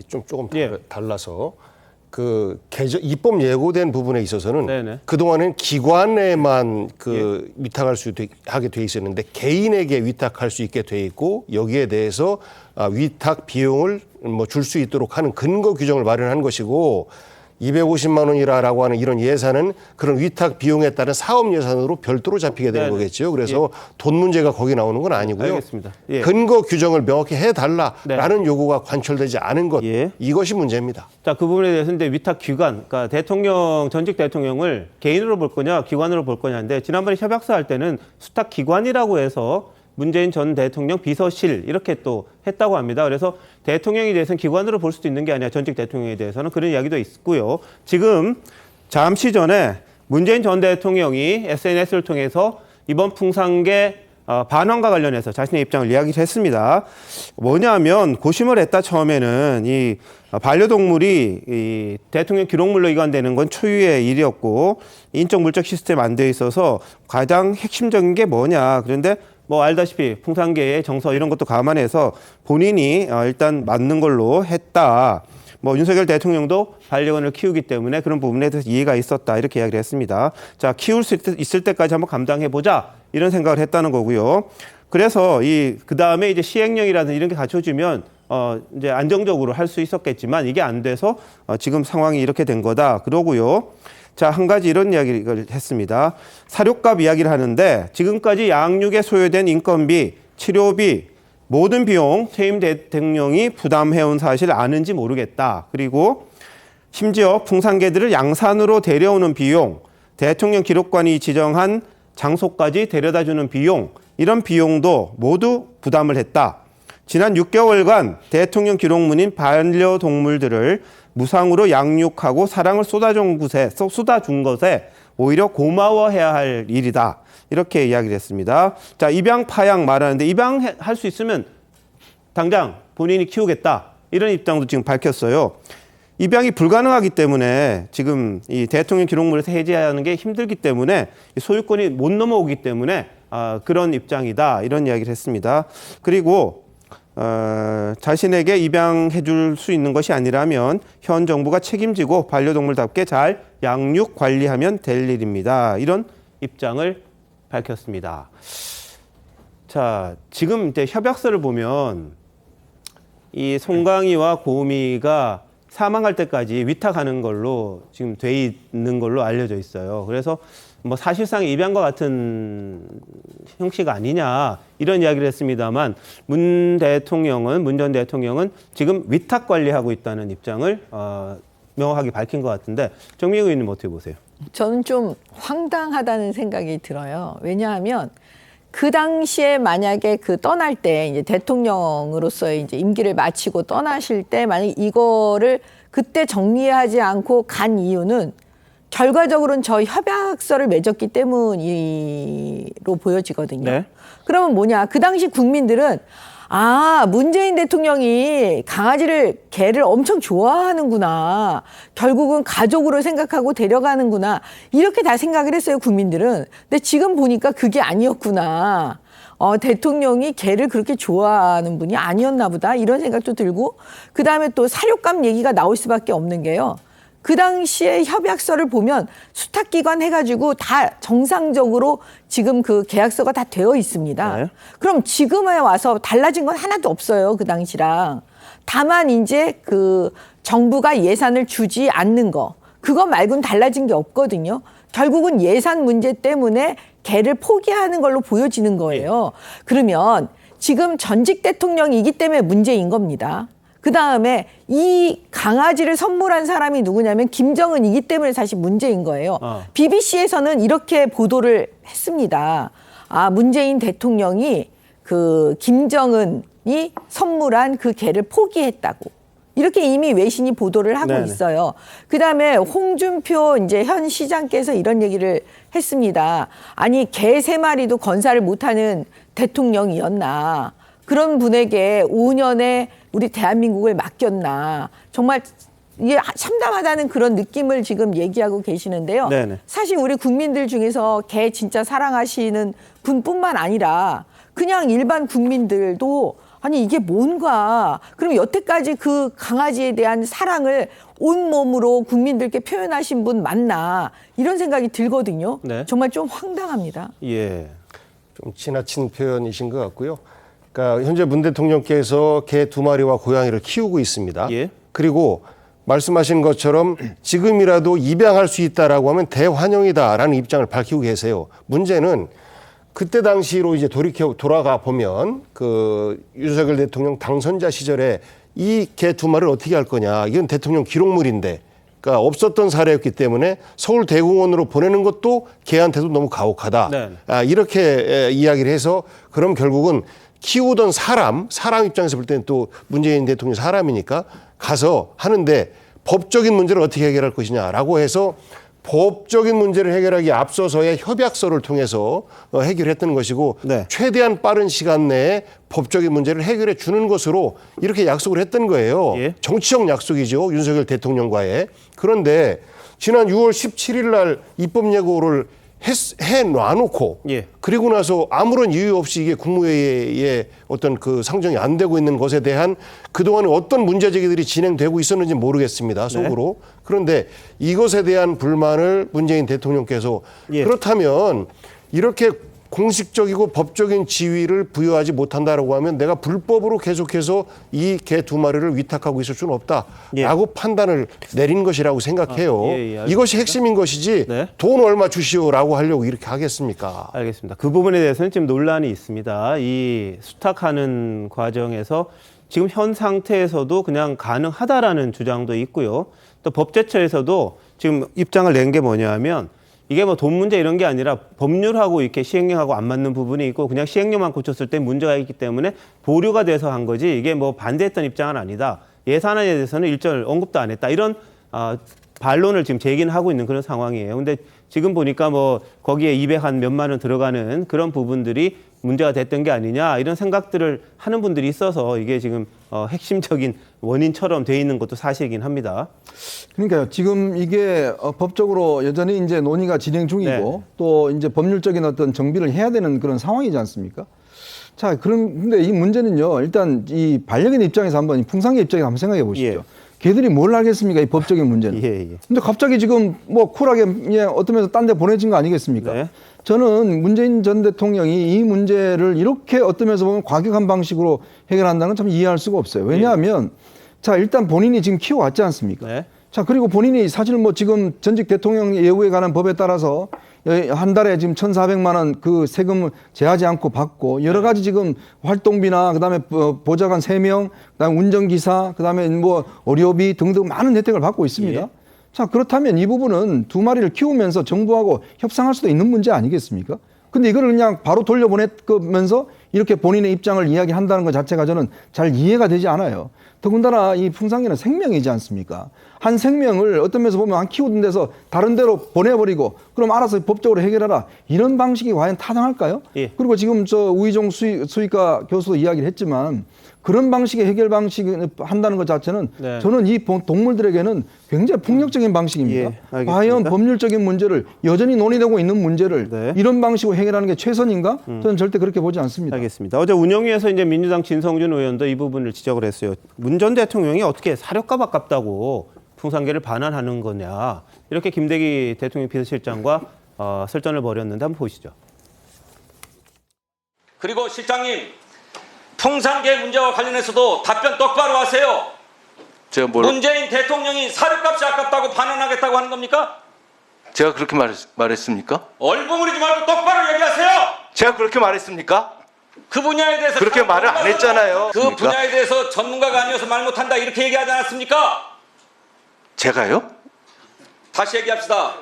조금 달라서 그 입법 예고된 부분에 있어서는 그동안은 기관에만 위탁할 수 하게 돼 있었는데 개인에게 위탁할 수 있게 돼 있고 여기에 대해서 위탁 비용을 줄 수 있도록 하는 근거 규정을 마련한 것이고 250만 원이라고 하는 이런 예산은 그런 위탁 비용에 따른 사업 예산으로 별도로 잡히게 되는 거겠죠. 그래서 돈 문제가 거기 나오는 건 아니고요. 알겠습니다. 근거 규정을 명확히 해달라라는 요구가 관철되지 않은 것, 이것이 문제입니다. 자, 그 부분에 대해서 이제 위탁 기관, 그러니까 대통령, 전직 대통령을 개인으로 볼 거냐, 기관으로 볼 거냐인데 지난번에 협약서 할 때는 수탁 기관이라고 해서 문재인 전 대통령 비서실 이렇게 또 했다고 합니다. 그래서 대통령에 대해서는 기관으로 볼 수도 있는 게 아니라 전직 대통령에 대해서는 그런 이야기도 있고요. 지금 잠시 전에 문재인 전 대통령이 SNS를 통해서 이번 풍산개 반환과 관련해서 자신의 입장을 이야기를 했습니다. 뭐냐면 고심을 했다. 처음에는 이 반려동물이 이 대통령 기록물로 이관되는 건 초유의 일이었고 인적 물적 시스템 안 돼 있어서 가장 핵심적인 게 뭐냐. 그런데 뭐 알다시피 풍산개의 정서 이런 것도 감안해서 본인이 일단 맞는 걸로 했다. 뭐 윤석열 대통령도 반려견을 키우기 때문에 그런 부분에 대해서 이해가 있었다. 이렇게 이야기를 했습니다. 자, 키울 수 있을 때까지 한번 감당해보자. 이런 생각을 했다는 거고요. 그래서 그 다음에 이제 시행령이라든지 이런 게 갖춰지면 이제 안정적으로 할 수 있었겠지만 이게 안 돼서 지금 상황이 이렇게 된 거다. 그러고요. 자, 한 가지 이런 이야기를 했습니다. 사료값 이야기를 하는데 지금까지 양육에 소요된 인건비, 치료비, 모든 비용 퇴임 대통령이 부담해온 사실 아는지 모르겠다. 그리고 심지어 풍산개들을 양산으로 데려오는 비용, 대통령 기록관이 지정한 장소까지 데려다주는 비용, 이런 비용도 모두 부담을 했다. 지난 6개월간 대통령 기록물인 반려동물들을 무상으로 양육하고 사랑을 쏟아준 것에 오히려 고마워해야 할 일이다. 이렇게 이야기를 했습니다. 자, 입양 파양 말하는데 입양할 수 있으면 당장 본인이 키우겠다. 이런 입장도 지금 밝혔어요. 입양이 불가능하기 때문에 지금 이 대통령 기록물에서 해제하는 게 힘들기 때문에 소유권이 못 넘어오기 때문에 그런 입장이다. 이런 이야기를 했습니다. 그리고 자신에게 입양해 줄 수 있는 것이 아니라면 현 정부가 책임지고 반려동물답게 잘 양육 관리하면 될 일입니다. 이런 입장을 밝혔습니다. 자, 지금 이제 협약서를 보면 이 송강이와 고우미가 사망할 때까지 위탁하는 걸로 지금 돼 있는 걸로 알려져 있어요. 그래서 뭐 사실상 입양과 같은 형식 아니냐 이런 이야기를 했습니다만 문 전 대통령은 지금 위탁 관리하고 있다는 입장을 명확하게 밝힌 것 같은데 정미경 의원님 어떻게 보세요? 저는 좀 황당하다는 생각이 들어요. 왜냐하면 그 당시에 만약에 그 떠날 때 이제 대통령으로서의 이제 임기를 마치고 떠나실 때 만약 이거를 그때 정리하지 않고 간 이유는 결과적으로는 저 협약서를 맺었기 때문으로 보여지거든요. 네. 그러면 뭐냐? 그 당시 국민들은 문재인 대통령이 개를 엄청 좋아하는구나. 결국은 가족으로 생각하고 데려가는구나. 이렇게 다 생각을 했어요, 국민들은. 근데 지금 보니까 그게 아니었구나. 대통령이 개를 그렇게 좋아하는 분이 아니었나 보다. 이런 생각도 들고, 그 다음에 또 사료감 얘기가 나올 수밖에 없는 게요. 그 당시에 협약서를 보면 수탁기관 해가지고 다 정상적으로 지금 그 계약서가 다 되어 있습니다. 네. 그럼 지금에 와서 달라진 건 하나도 없어요. 그 당시랑. 다만 이제 그 정부가 예산을 주지 않는 거. 그거 말고는 달라진 게 없거든요. 결국은 예산 문제 때문에 개를 포기하는 걸로 보여지는 거예요. 그러면 지금 전직 대통령이기 때문에 문제인 겁니다. 그 다음에 이 강아지를 선물한 사람이 누구냐면 김정은이기 때문에 사실 문제인 거예요. BBC에서는 이렇게 보도를 했습니다. 문재인 대통령이 그 김정은이 선물한 그 개를 포기했다고. 이렇게 이미 외신이 보도를 하고 네네. 있어요. 그 다음에 홍준표 이제 현 시장께서 이런 얘기를 했습니다. 아니, 개 3마리도 건사를 못하는 대통령이었나. 그런 분에게 5년에 우리 대한민국을 맡겼나. 정말 이게 참담하다는 그런 느낌을 지금 얘기하고 계시는데요. 네네. 사실 우리 국민들 중에서 개 진짜 사랑하시는 분뿐만 아니라 그냥 일반 국민들도 아니 이게 뭔가 그럼 여태까지 그 강아지에 대한 사랑을 온몸으로 국민들께 표현하신 분 맞나 이런 생각이 들거든요. 네. 정말 좀 황당합니다. 예. 좀 지나친 표현이신 것 같고요. 그러니까 현재 문 대통령께서 개 2마리와 고양이를 키우고 있습니다. 예. 그리고 말씀하신 것처럼 지금이라도 입양할 수 있다라고 하면 대환영이다라는 입장을 밝히고 계세요. 문제는 그때 당시로 이제 돌아가 보면 그 윤석열 대통령 당선자 시절에 이 개 2마리를 어떻게 할 거냐. 이건 대통령 기록물인데 그러니까 없었던 사례였기 때문에 서울대공원으로 보내는 것도 개한테도 너무 가혹하다. 네. 이렇게 이야기를 해서 그럼 결국은 키우던 사람 입장에서 볼 때는 또 문재인 대통령 사람이니까 가서 하는데 법적인 문제를 어떻게 해결할 것이냐라고 해서 법적인 문제를 해결하기 앞서서의 협약서를 통해서 해결했던 것이고 네. 최대한 빠른 시간 내에 법적인 문제를 해결해 주는 것으로 이렇게 약속을 했던 거예요. 예. 정치적 약속이죠. 윤석열 대통령과의. 그런데 지난 6월 17일 날 입법 예고를 해놔놓고 예. 그리고 나서 아무런 이유 없이 이게 국무회의에 어떤 그 상정이 안 되고 있는 것에 대한 그동안에 어떤 문제 제기들이 진행되고 있었는지 모르겠습니다. 속으로. 네. 그런데 이것에 대한 불만을 문재인 대통령께서 예. 그렇다면 이렇게 공식적이고 법적인 지위를 부여하지 못한다라고 하면 내가 불법으로 계속해서 이 개 2마리를 위탁하고 있을 수는 없다라고 판단을 내린 것이라고 생각해요. 이것이 핵심인 것이지 네. 돈 얼마 주시오라고 하려고 이렇게 하겠습니까? 알겠습니다. 그 부분에 대해서는 지금 논란이 있습니다. 이 수탁하는 과정에서 지금 현 상태에서도 그냥 가능하다라는 주장도 있고요. 또 법제처에서도 지금 입장을 낸 게 뭐냐면 이게 뭐 돈 문제 이런 게 아니라 법률하고 이렇게 시행령하고 안 맞는 부분이 있고 그냥 시행령만 고쳤을 때 문제가 있기 때문에 보류가 돼서 한 거지 이게 뭐 반대했던 입장은 아니다. 예산안에 대해서는 일절 언급도 안 했다. 이런 반론을 지금 제기는 하고 있는 그런 상황이에요. 근데 지금 보니까 뭐 거기에 200한 몇만 원 들어가는 그런 부분들이 문제가 됐던 게 아니냐 이런 생각들을 하는 분들이 있어서 이게 지금 핵심적인 원인처럼 돼 있는 것도 사실이긴 합니다. 그러니까요. 지금 이게 법적으로 여전히 이제 논의가 진행 중이고 네. 또 이제 법률적인 어떤 정비를 해야 되는 그런 상황이지 않습니까? 자, 근데 이 문제는요. 일단 이 반려견 입장에서 한번 풍상의 입장에서 한번 생각해 보시죠. 예. 걔들이 뭘 알겠습니까? 이 법적인 문제는. 근데 갑자기 지금 뭐 쿨하게 어떤 면에서 딴 데 보내진 거 아니겠습니까? 네. 저는 문재인 전 대통령이 이 문제를 이렇게 어떤 면에서 보면 과격한 방식으로 해결한다는 건 참 이해할 수가 없어요. 왜냐하면 자, 일단 본인이 지금 키워왔지 않습니까? 네. 자, 그리고 본인이 사실 뭐 지금 전직 대통령 예우에 관한 법에 따라서 한 달에 지금 1,400만 원 그 세금을 제하지 않고 받고 여러 가지 지금 활동비나 그다음에 보좌관 3명, 그다음에 운전기사, 그다음에 뭐 의료비 등등 많은 혜택을 받고 있습니다. 자, 그렇다면 이 부분은 두 마리를 키우면서 정부하고 협상할 수도 있는 문제 아니겠습니까? 근데 이걸 그냥 바로 돌려보내면서 이렇게 본인의 입장을 이야기한다는 것 자체가 저는 잘 이해가 되지 않아요. 더군다나 이 풍산개는 생명이지 않습니까? 한 생명을 어떤 면에서 보면 한 키우던 데서 다른 데로 보내버리고 그럼 알아서 법적으로 해결하라. 이런 방식이 과연 타당할까요? 그리고 지금 저 우희종 수의과 교수도 이야기를 했지만 그런 방식의 해결 방식을 한다는 것 자체는 저는 이 동물들에게는 굉장히 폭력적인 방식입니다. 과연 법률적인 문제를 여전히 논의되고 있는 문제를 이런 방식으로 해결하는 게 최선인가? 저는 절대 그렇게 보지 않습니다. 알겠습니다. 어제 운영위에서 이제 민주당 진성준 의원도 이 부분을 지적을 했어요. 문 전 대통령이 어떻게 사료값 아깝다고 풍산개를 반환하는 거냐. 이렇게 김대기 대통령 비서실장과 설전을 벌였는데 한번 보시죠. 그리고 실장님, 풍산개 문제와 관련해서도 답변 똑바로 하세요. 제가 문재인 대통령이 사료값이 아깝다고 반환하겠다고 하는 겁니까? 제가 그렇게 말했습니까? 얼버무리지 말고 똑바로 얘기하세요. 제가 그렇게 말했습니까? 그 분야에 대해서 그렇게 말을 안 했잖아요. 그 분야에 대해서 전문가가 아니어서 말 못한다 이렇게 얘기하지 않았습니까? 제가요? 다시 얘기합시다.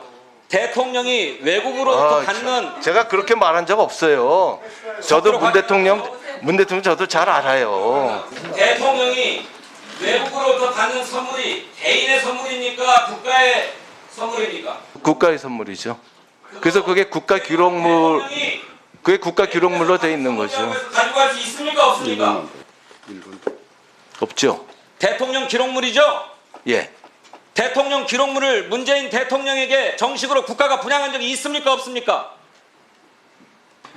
대통령이 외국으로부터 받는 제가 그렇게 말한 적 없어요. 저도 문 대통령 저도 잘 알아요. 대통령이 외국으로부터 받는 선물이 개인의 선물입니까? 국가의 선물입니까? 국가의 선물이죠. 그래서 그게 국가 기록물 그게 국가 기록물로 돼 있는 거죠. 가지고 갈 수 있습니까? 없습니까? 없죠. 대통령 기록물이죠? 예. 대통령 기록물을 문재인 대통령에게 정식으로 국가가 분양한 적이 있습니까? 없습니까?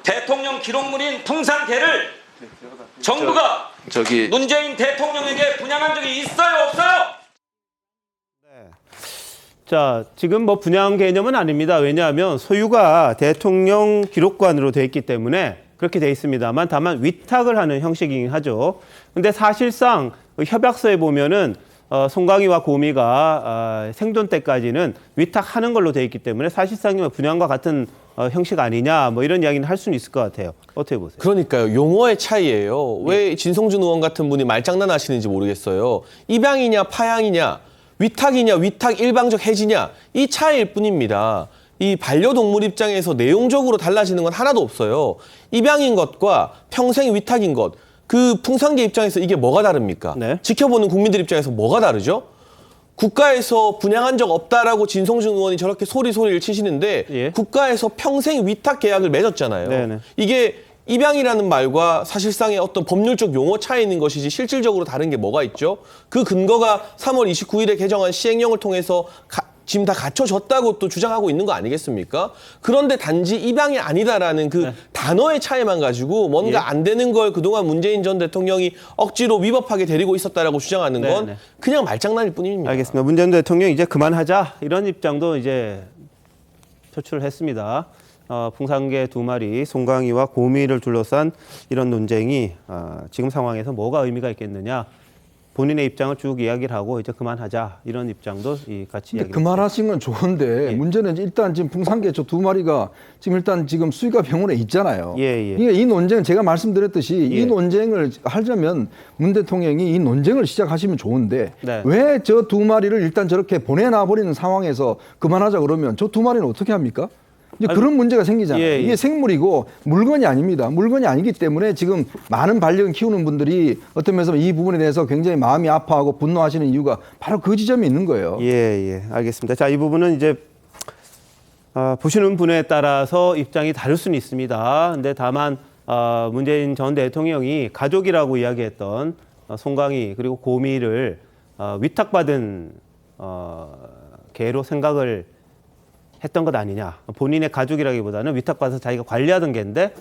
대통령 기록물인 풍산개를 정부가 문재인 대통령에게 분양한 적이 있어요? 없어요? 자, 지금 뭐 분양 개념은 아닙니다. 왜냐하면 소유가 대통령 기록관으로 돼 있기 때문에 그렇게 돼 있습니다만 다만 위탁을 하는 형식이긴 하죠. 근데 사실상 협약서에 보면은 송강이와 고미가 생존 때까지는 위탁하는 걸로 돼 있기 때문에 사실상 분양과 같은 형식 아니냐 뭐 이런 이야기는 할 수는 있을 것 같아요. 어떻게 보세요? 그러니까요. 용어의 차이예요. 왜 진성준 의원 같은 분이 말장난하시는지 모르겠어요. 입양이냐 파양이냐 위탁이냐 위탁 일방적 해지냐 이 차이일 뿐입니다. 이 반려동물 입장에서 내용적으로 달라지는 건 하나도 없어요. 입양인 것과 평생 위탁인 것. 그 풍산개 입장에서 이게 뭐가 다릅니까? 지켜보는 국민들 입장에서 뭐가 다르죠? 국가에서 분양한 적 없다라고 진성준 의원이 저렇게 소리를 치시는데 국가에서 평생 위탁 계약을 맺었잖아요. 이게 입양이라는 말과 사실상의 어떤 법률적 용어 차이인 것이지 실질적으로 다른 게 뭐가 있죠? 그 근거가 3월 29일에 개정한 시행령을 통해서 지금 다 갖춰졌다고 또 주장하고 있는 거 아니겠습니까? 그런데 단지 입양이 아니다라는 그 단어의 차이만 가지고 뭔가 안 되는 걸 그동안 문재인 전 대통령이 억지로 위법하게 데리고 있었다라고 주장하는 건 그냥 말장난일 뿐입니다. 알겠습니다. 문재인 대통령 이제 그만하자 이런 입장도 이제 표출했습니다. 풍산개 2마리 송강이와 고미를 둘러싼 이런 논쟁이 지금 상황에서 뭐가 의미가 있겠느냐. 본인의 입장을 쭉 이야기를 하고 이제 그만하자 이런 입장도 같이 이야기를 그만하신 건 좋은데 문제는 일단 지금 풍산개 저 2마리가 지금 수의과 병원에 있잖아요. 이 논쟁 제가 말씀드렸듯이 이 논쟁을 하려면 문 대통령이 이 논쟁을 시작하시면 좋은데 왜 저 2마리를 일단 저렇게 보내놔 버리는 상황에서 그만하자 그러면 저 2마리는 어떻게 합니까? 이제 그런 문제가 생기잖아요. 이게 생물이고 물건이 아닙니다. 물건이 아니기 때문에 지금 많은 반려견 키우는 분들이 어떤 면에서 이 부분에 대해서 굉장히 마음이 아파하고 분노하시는 이유가 바로 그 지점이 있는 거예요. 알겠습니다. 자, 이 부분은 이제 보시는 분에 따라서 입장이 다를 수는 있습니다. 근데 다만 문재인 전 대통령이 가족이라고 이야기했던 송강이 그리고 고미를 위탁받은 개로 생각을 했던 것 아니냐. 본인의 가족이라기보다는 위탁받아서 자기가 관리하던 개인데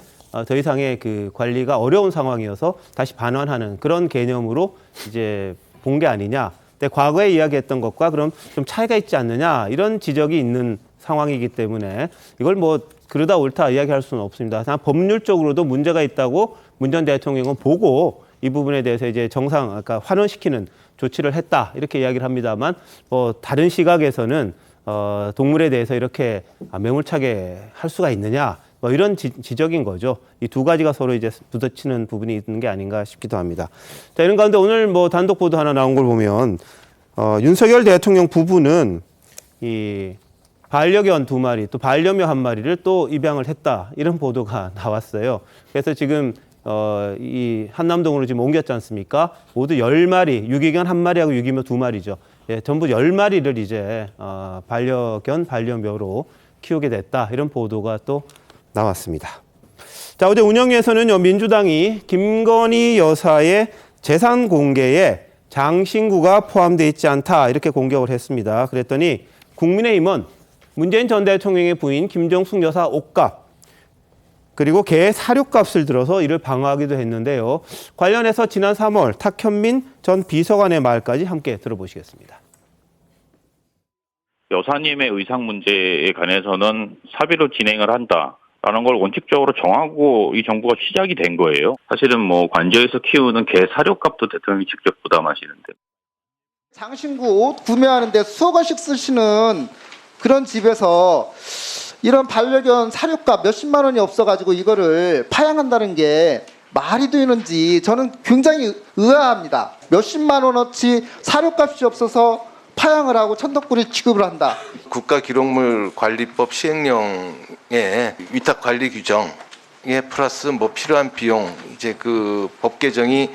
더 이상의 그 관리가 어려운 상황이어서 다시 반환하는 그런 개념으로 이제 본 게 아니냐. 근데 과거에 이야기했던 것과 그럼 좀 차이가 있지 않느냐 이런 지적이 있는 상황이기 때문에 이걸 뭐 그러다 옳다 이야기할 수는 없습니다. 다만 법률적으로도 문제가 있다고 문 전 대통령은 보고 이 부분에 대해서 이제 그러니까 환원시키는 조치를 했다 이렇게 이야기를 합니다만 뭐 다른 시각에서는 동물에 대해서 이렇게 매몰차게 할 수가 있느냐 뭐 이런 지적인 거죠. 이 두 가지가 서로 이제 부딪히는 부분이 있는 게 아닌가 싶기도 합니다. 자, 이런 가운데 오늘 뭐 단독 보도 하나 나온 걸 보면 윤석열 대통령 부부는 이 반려견 2마리 또 반려묘 1마리를 또 입양을 했다 이런 보도가 나왔어요. 그래서 지금 이 한남동으로 지금 옮겼지 않습니까? 모두 10마리, 유기견 1마리하고 유기묘 2마리죠. 예, 전부 10마리를 이제 반려견, 반려묘로 키우게 됐다. 이런 보도가 또 나왔습니다. 자, 어제 운영위에서는요, 민주당이 김건희 여사의 재산 공개에 장신구가 포함되어 있지 않다. 이렇게 공격을 했습니다. 그랬더니 국민의힘은 문재인 전 대통령의 부인 김정숙 여사 옷값, 그리고 개 사료값을 들어서 이를 방어하기도 했는데요. 관련해서 지난 3월 탁현민 전 비서관의 말까지 함께 들어보시겠습니다. 여사님의 의상 문제에 관해서는 사비로 진행을 한다라는 걸 원칙적으로 정하고 이 정부가 시작이 된 거예요. 사실은 뭐 관저에서 키우는 개 사료값도 대통령이 직접 부담하시는데. 장신구 옷 구매하는데 수억 원씩 쓰시는 그런 집에서 이런 반려견 사료값 몇십만 원이 없어가지고 이거를 파양한다는 게 말이 되는지 저는 굉장히 의아합니다. 몇십만 원어치 사료값이 없어서 파양을 하고 천덕꾸리 취급을 한다. 국가기록물관리법 시행령의 위탁 관리 규정에 플러스 뭐 필요한 비용 이제 그 법 개정이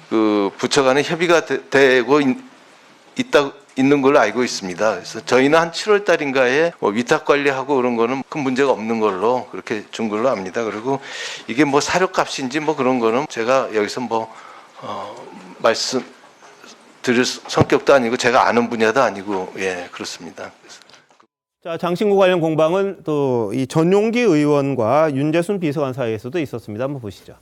그 부처 간에 협의가 되고 있는 걸로 알고 있습니다. 그래서 저희는 한 7월 달인가에 뭐 위탁 관리하고 그런 거는 큰 문제가 없는 걸로 그렇게 준 걸로 압니다. 그리고 이게 뭐 사료값인지 뭐 그런 거는 제가 여기서 뭐 말씀 드릴 성격도 아니고 제가 아는 분야도 아니고 예 그렇습니다. 자, 장신구 관련 공방은 또 이 전용기 의원과 윤재순 비서관 사이에서도 있었습니다. 한번 보시죠.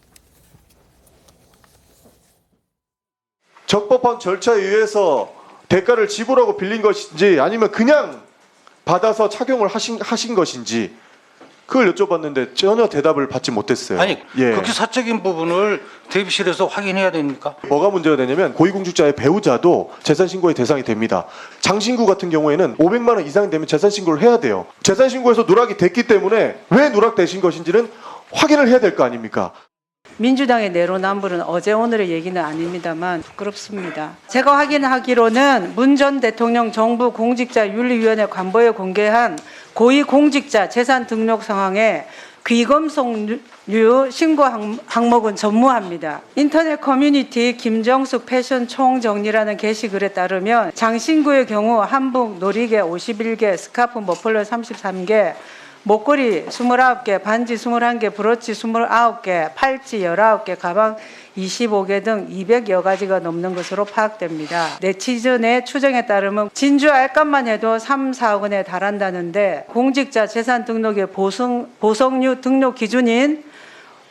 적법한 절차에 의해서 대가를 지불하고 빌린 것인지 아니면 그냥 받아서 착용을 하신 것인지 그걸 여쭤봤는데 전혀 대답을 받지 못했어요. 아니 그렇게 사적인 부분을 대비실에서 확인해야 됩니까? 뭐가 문제가 되냐면 고위공직자의 배우자도 재산신고의 대상이 됩니다. 장신구 같은 경우에는 500만 원 이상이 되면 재산신고를 해야 돼요. 재산신고에서 누락이 됐기 때문에 왜 누락되신 것인지는 확인을 해야 될 거 아닙니까? 민주당의 내로남불은 어제 오늘의 얘기는 아닙니다만 부끄럽습니다. 제가 확인하기로는 문 전 대통령 정부 공직자윤리위원회 관보에 공개한 고위공직자 재산 등록 상황에 귀검속류 신고 항목은 전무합니다. 인터넷 커뮤니티 김정숙 패션 총정리라는 게시글에 따르면 장신구의 경우 한복 놀이개 51개, 스카프 머플러 33개, 목걸이 29개, 반지 21개, 브로치 29개, 팔찌 19개, 가방 25개 등 200여 가지가 넘는 것으로 파악됩니다. 네티즌의 추정에 따르면 진주 알값만 해도 3, 4억 원에 달한다는데 공직자 재산 등록의 보석류 등록 기준인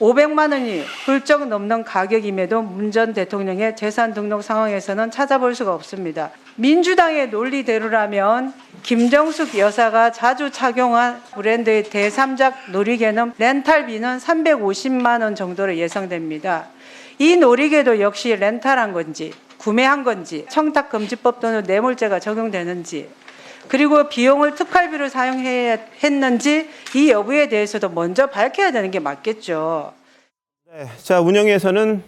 500만 원이 훌쩍 넘는 가격임에도 문 전 대통령의 재산 등록 상황에서는 찾아볼 수가 없습니다. 민주당의 논리대로라면 김정숙 여사가 자주 착용한 브랜드의 대3작 놀이개는 렌탈비는 350만 원 정도로 예상됩니다. 이 놀이개도 역시 렌탈한 건지 구매한 건지 청탁금지법 또는 뇌물죄가 적용되는지 그리고 비용을 특활비로 사용했는지 이 여부에 대해서도 먼저 밝혀야 되는 게 맞겠죠. 네, 자, 운영위에서는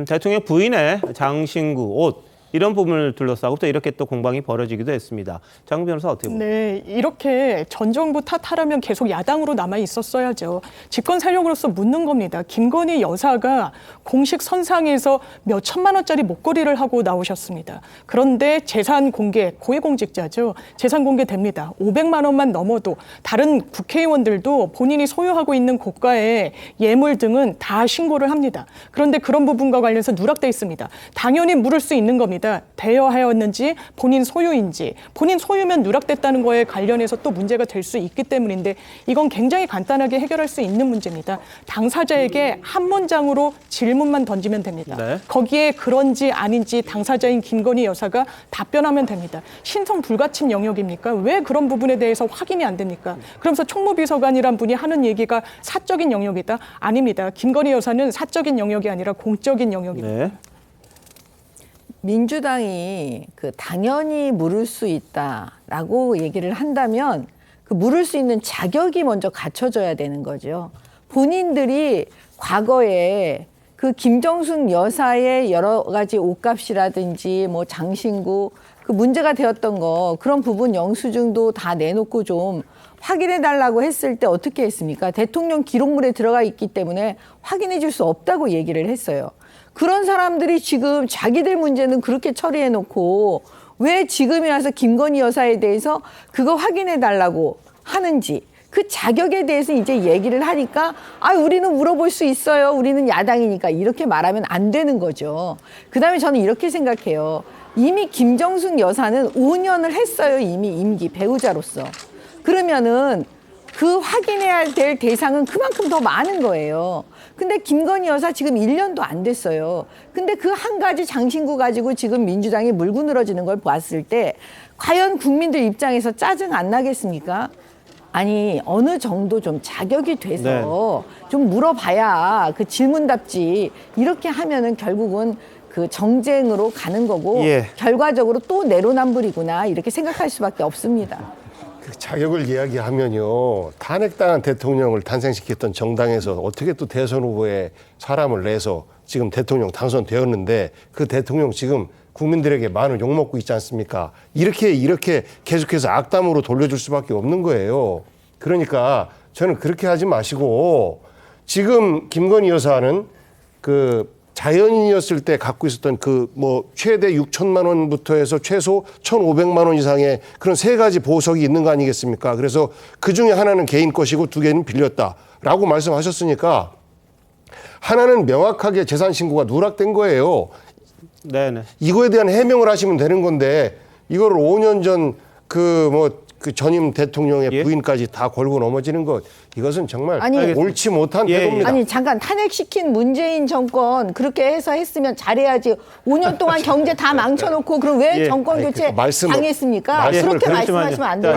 대통령 부인의 장신구 옷 이런 부분을 둘러싸고 또 이렇게 또 공방이 벌어지기도 했습니다. 장 변호사 어떻게 보세요? 네, 이렇게 전 정부 탓하라면 계속 야당으로 남아 있었어야죠. 집권 세력으로서 묻는 겁니다. 김건희 여사가 공식 선상에서 몇 천만 원짜리 목걸이를 하고 나오셨습니다. 그런데 재산 공개, 고위공직자죠. 재산 공개됩니다. 500만 원만 넘어도 다른 국회의원들도 본인이 소유하고 있는 고가의 예물 등은 다 신고를 합니다. 그런데 그런 부분과 관련해서 누락돼 있습니다. 당연히 물을 수 있는 겁니다. 때마다 대여하였는지 본인 소유인지 본인 소유면 누락됐다는 거에 관련해서 또 문제가 될 수 있기 때문인데 이건 굉장히 간단하게 해결할 수 있는 문제입니다. 당사자에게 한 문장으로 질문만 던지면 됩니다. 네. 거기에 그런지 아닌지 당사자인 김건희 여사가 답변하면 됩니다. 신성 불가침 영역입니까? 왜 그런 부분에 대해서 확인이 안 됩니까? 그러면서 총무비서관이란 분이 하는 얘기가 사적인 영역이다? 아닙니다. 김건희 여사는 사적인 영역이 아니라 공적인 영역입니다. 네. 민주당이 당연히 물을 수 있다라고 얘기를 한다면 그 물을 수 있는 자격이 먼저 갖춰져야 되는 거죠. 본인들이 과거에 그 김정숙 여사의 여러 가지 옷값이라든지 뭐 장신구 그 문제가 되었던 거 그런 부분 영수증도 다 내놓고 좀 확인해 달라고 했을 때 어떻게 했습니까? 대통령 기록물에 들어가 있기 때문에 확인해 줄 수 없다고 얘기를 했어요. 그런 사람들이 지금 자기들 문제는 그렇게 처리해 놓고 왜 지금에 와서 김건희 여사에 대해서 그거 확인해 달라고 하는지 그 자격에 대해서 이제 얘기를 하니까 우리는 물어볼 수 있어요. 우리는 야당이니까 이렇게 말하면 안 되는 거죠. 그다음에 저는 이렇게 생각해요. 이미 김정숙 여사는 5년을 했어요. 이미 임기 배우자로서. 그러면은 그 확인해야 될 대상은 그만큼 더 많은 거예요. 근데 김건희 여사 지금 1년도 안 됐어요. 근데 그 한 가지 장신구 가지고 지금 민주당이 물고 늘어지는 걸 봤을 때 과연 국민들 입장에서 짜증 안 나겠습니까? 아니 어느 정도 좀 자격이 돼서 좀 물어봐야 그 질문답지 이렇게 하면은 결국은 그 정쟁으로 가는 거고 결과적으로 또 내로남불이구나 이렇게 생각할 수밖에 없습니다. 그 자격을 이야기하면요. 탄핵당한 대통령을 탄생시켰던 정당에서 어떻게 또 대선 후보에 사람을 내서 지금 대통령 당선되었는데 그 대통령 지금 국민들에게 많은 욕먹고 있지 않습니까? 이렇게 계속해서 악담으로 돌려줄 수밖에 없는 거예요. 그러니까 저는 그렇게 하지 마시고 지금 김건희 여사는 그 자연인이었을 때 갖고 있었던 그 뭐 최대 6천만 원부터 해서 최소 1,500만 원 이상의 그런 세 가지 보석이 있는 거 아니겠습니까? 그래서 그 중에 하나는 개인 것이고 두 개는 빌렸다라고 말씀하셨으니까 하나는 명확하게 재산 신고가 누락된 거예요. 네네. 이거에 대한 해명을 하시면 되는 건데 이거를 5년 전 그 전임 대통령의 부인까지 다 걸고 넘어지는 것 이것은 정말 옳지 못한 태도입니다. 아니 잠깐 탄핵시킨 문재인 정권 그렇게 해서 했으면 잘해야지 5년 동안 경제 다 망쳐놓고 그럼 왜 정권 교체 당했습니까? 그렇게 말씀하시면 안 돼요.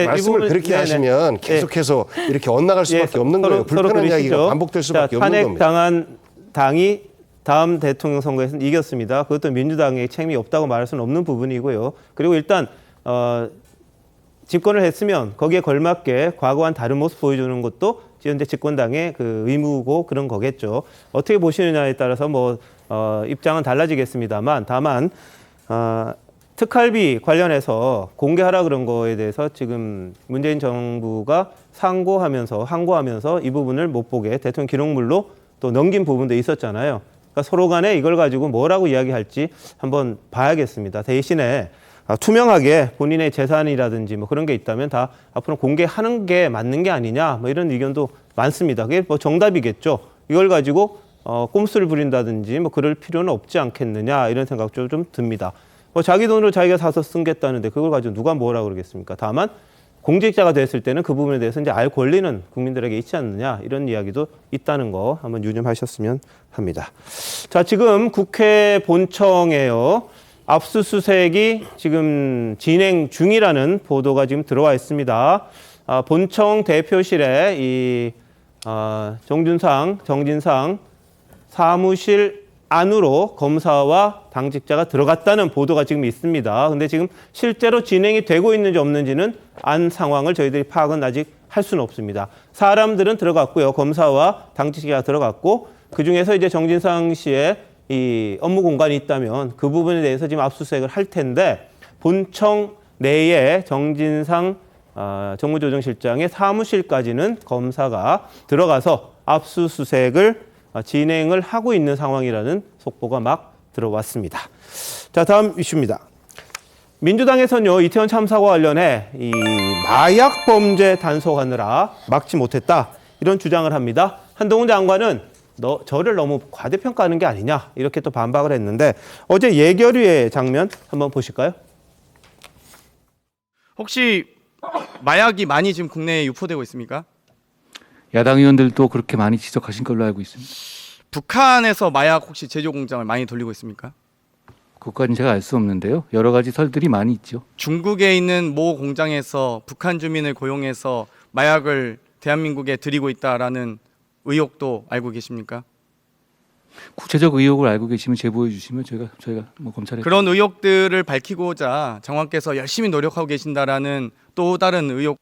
말씀을 그렇게 하시면 계속해서 이렇게 엇나갈 수밖에 없는 거예요. 불편한 이야기가 반복될 수밖에 없는 겁니다. 탄핵당한 당이 다음 대통령 선거에서는 이겼습니다. 그것도 민주당의 책임이 없다고 말할 수는 없는 부분이고요. 그리고 일단 집권을 했으면 거기에 걸맞게 과거와는 다른 모습 보여주는 것도 현재 집권당의 그 의무고 그런 거겠죠. 어떻게 보시느냐에 따라서 입장은 달라지겠습니다만 다만 특활비 관련해서 공개하라 그런 거에 대해서 지금 문재인 정부가 항고하면서 이 부분을 못 보게 대통령 기록물로 또 넘긴 부분도 있었잖아요. 그러니까 서로 간에 이걸 가지고 뭐라고 이야기할지 한번 봐야겠습니다. 대신에 투명하게 본인의 재산이라든지 그런 게 있다면 다 앞으로 공개하는 게 맞는 게 아니냐 이런 의견도 많습니다. 그게 정답이겠죠. 이걸 가지고 꼼수를 부린다든지 그럴 필요는 없지 않겠느냐 이런 생각도 좀 듭니다. 자기 돈으로 자기가 사서 쓰겠다는데 그걸 가지고 누가 뭐라 그러겠습니까? 다만 공직자가 됐을 때는 그 부분에 대해서 이제 알 권리는 국민들에게 있지 않느냐 이런 이야기도 있다는 거 한번 유념하셨으면 합니다. 자, 지금 국회 본청에요. 압수수색이 지금 진행 중이라는 보도가 지금 들어와 있습니다. 본청 대표실에 정진상 사무실 안으로 검사와 당직자가 들어갔다는 보도가 지금 있습니다. 근데 지금 실제로 진행이 되고 있는지 없는지는 안 상황을 저희들이 파악은 아직 할 수는 없습니다. 사람들은 들어갔고요. 검사와 당직자가 들어갔고 그중에서 이제 정진상 씨의 이 업무 공간이 있다면 그 부분에 대해서 지금 압수수색을 할 텐데 본청 내에 정진상 정무조정실장의 사무실까지는 검사가 들어가서 압수수색을 진행을 하고 있는 상황이라는 속보가 막 들어왔습니다. 자, 다음 이슈입니다. 민주당에서는요, 이태원 참사와 관련해 이 마약 범죄 단속하느라 막지 못했다 이런 주장을 합니다. 한동훈 장관은 저를 너무 과대평가하는 게 아니냐 이렇게 또 반박을 했는데 어제 예결위의 장면 한번 보실까요? 혹시 마약이 많이 지금 국내에 유포되고 있습니까? 야당 의원들도 그렇게 많이 지적하신 걸로 알고 있습니다. 북한에서 마약 혹시 제조 공장을 많이 돌리고 있습니까? 그것까지는 제가 알 수 없는데요. 여러 가지 설들이 많이 있죠. 중국에 있는 모 공장에서 북한 주민을 고용해서 마약을 대한민국에 들이고 있다라는 의혹도 알고 계십니까? 구체적 의혹을 알고 계시면 제보해 주시면 저희가 뭐 검찰에 그런 의혹들을 밝히고자 장관께서 열심히 노력하고 계신다라는 또 다른 의혹.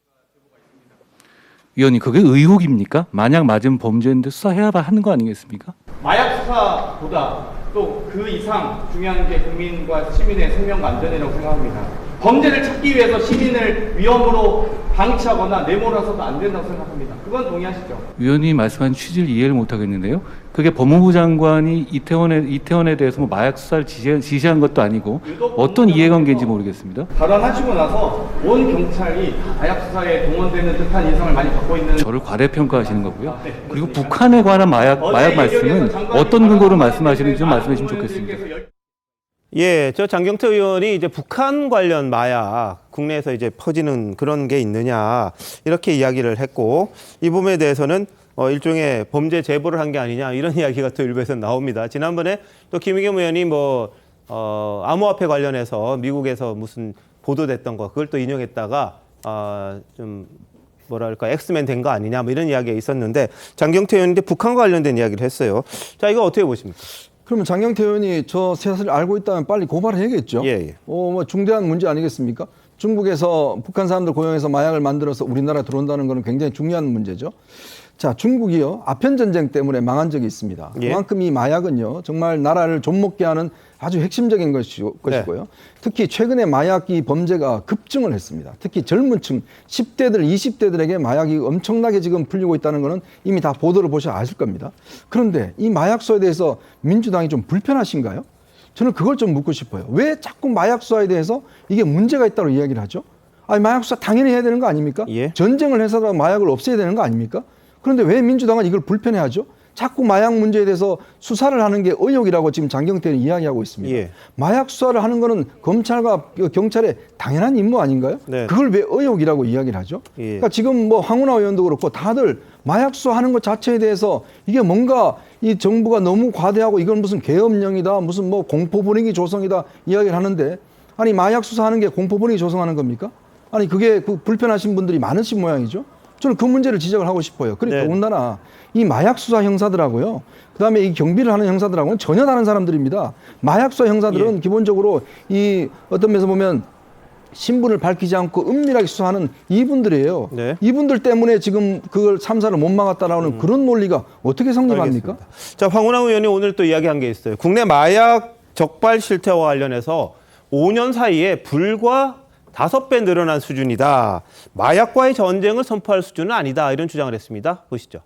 위원님 그게 의혹입니까? 만약 맞으면 범죄인데 수사해야 하는 거 아니겠습니까? 마약 수사보다 또 그 이상 중요한 게 국민과 시민의 생명과 안전이라고 생각합니다. 범죄를 찾기 위해서 시민을 위험으로 방치하거나 내몰아서도 안 된다고 생각합니다. 그건 동의하시죠? 위원님이 말씀한 취지를 이해를 못 하겠는데요. 그게 법무부 장관이 이태원에 대해서 뭐 마약 수사를 지시한 것도 아니고 어떤 이해관계인지 모르겠습니다. 발언하시고 나서 온 경찰이 마약 수사에 동원되는 듯한 인상을 많이 받고 있는. 저를 과대평가하시는 거고요. 그리고 북한에 관한 마약 말씀은 어떤 근거로 말씀하시는지 좀 말씀해 주시면 좋겠습니다. 예, 저 장경태 의원이 이제 북한 관련 마약 국내에서 이제 퍼지는 그런 게 있느냐 이렇게 이야기를 했고 이 부분에 대해서는 일종의 범죄 제보를 한 게 아니냐 이런 이야기가 또 일부에서 나옵니다. 지난번에 또 김의겸 의원이 암호화폐 관련해서 미국에서 무슨 보도됐던 거 그걸 또 인용했다가 좀 뭐랄까 엑스맨 된 거 아니냐 뭐 이런 이야기가 있었는데 장경태 의원인데 북한과 관련된 이야기를 했어요. 자, 이거 어떻게 보십니까? 그러면 장경태 의원이 저 사실을 알고 있다면 빨리 고발을 해야겠죠. 예. 뭐 중대한 문제 아니겠습니까? 중국에서 북한 사람들 고용해서 마약을 만들어서 우리나라에 들어온다는 것은 굉장히 중요한 문제죠. 자, 중국이요. 아편 전쟁 때문에 망한 적이 있습니다. 예. 그만큼 이 마약은요. 정말 나라를 좀먹게 하는 아주 핵심적인 것이고요. 네. 특히 최근에 마약 이 범죄가 급증을 했습니다. 특히 젊은 층 10대들, 20대들에게 마약이 엄청나게 지금 풀리고 있다는 것은 이미 다 보도를 보셔 아실 겁니다. 그런데 이 마약 수사에 대해서 민주당이 좀 불편하신가요? 저는 그걸 좀 묻고 싶어요. 왜 자꾸 마약 수사에 대해서 이게 문제가 있다고 이야기를 하죠? 아니, 마약 수사 당연히 해야 되는 거 아닙니까? 예. 전쟁을 해서라도 마약을 없애야 되는 거 아닙니까? 그런데 왜 민주당은 이걸 불편해하죠? 자꾸 마약 문제에 대해서 수사를 하는 게 의혹이라고 지금 장경태는 이야기하고 있습니다. 예. 마약 수사를 하는 거는 검찰과 경찰의 당연한 임무 아닌가요? 네. 그걸 왜 의혹이라고 이야기를 하죠? 예. 그러니까 지금 뭐 황운하 의원도 그렇고 다들 마약 수사하는 것 자체에 대해서 이게 뭔가 이 정부가 너무 과대하고 이건 무슨 계엄령이다, 무슨 뭐 공포 분위기 조성이다 이야기를 하는데 아니 마약 수사하는 게 공포 분위기 조성하는 겁니까? 아니 그게 불편하신 분들이 많으신 모양이죠. 저는 그 문제를 지적을 하고 싶어요. 그리고 더군다나 이 마약 수사 형사들하고요. 그다음에 이 경비를 하는 형사들하고는 전혀 다른 사람들입니다. 마약 수사 형사들은 기본적으로 이 어떤 면에서 보면 신분을 밝히지 않고 은밀하게 수사하는 이분들이에요. 네. 이분들 때문에 지금 그걸 참사를 못 막았다라는 그런 논리가 어떻게 성립합니까? 알겠습니다. 자, 황운하 의원이 오늘 또 이야기한 게 있어요. 국내 마약 적발 실태와 관련해서 5년 사이에 불과 5배 늘어난 수준이다. 마약과의 전쟁을 선포할 수준은 아니다. 이런 주장을 했습니다. 보시죠.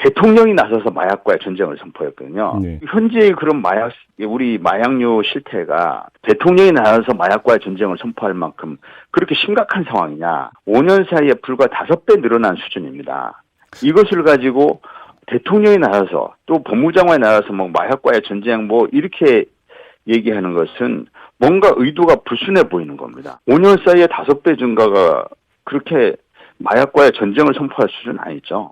대통령이 나서서 마약과의 전쟁을 선포했거든요. 네. 현재 그런 우리 마약류 실태가 대통령이 나서서 마약과의 전쟁을 선포할 만큼 그렇게 심각한 상황이냐. 5년 사이에 불과 5배 늘어난 수준입니다. 이것을 가지고 대통령이 나서서 또 법무장관이 나서서 마약과의 전쟁 이렇게 얘기하는 것은 뭔가 의도가 불순해 보이는 겁니다. 5년 사이에 5배 증가가 그렇게 마약과의 전쟁을 선포할 수준은 아니죠.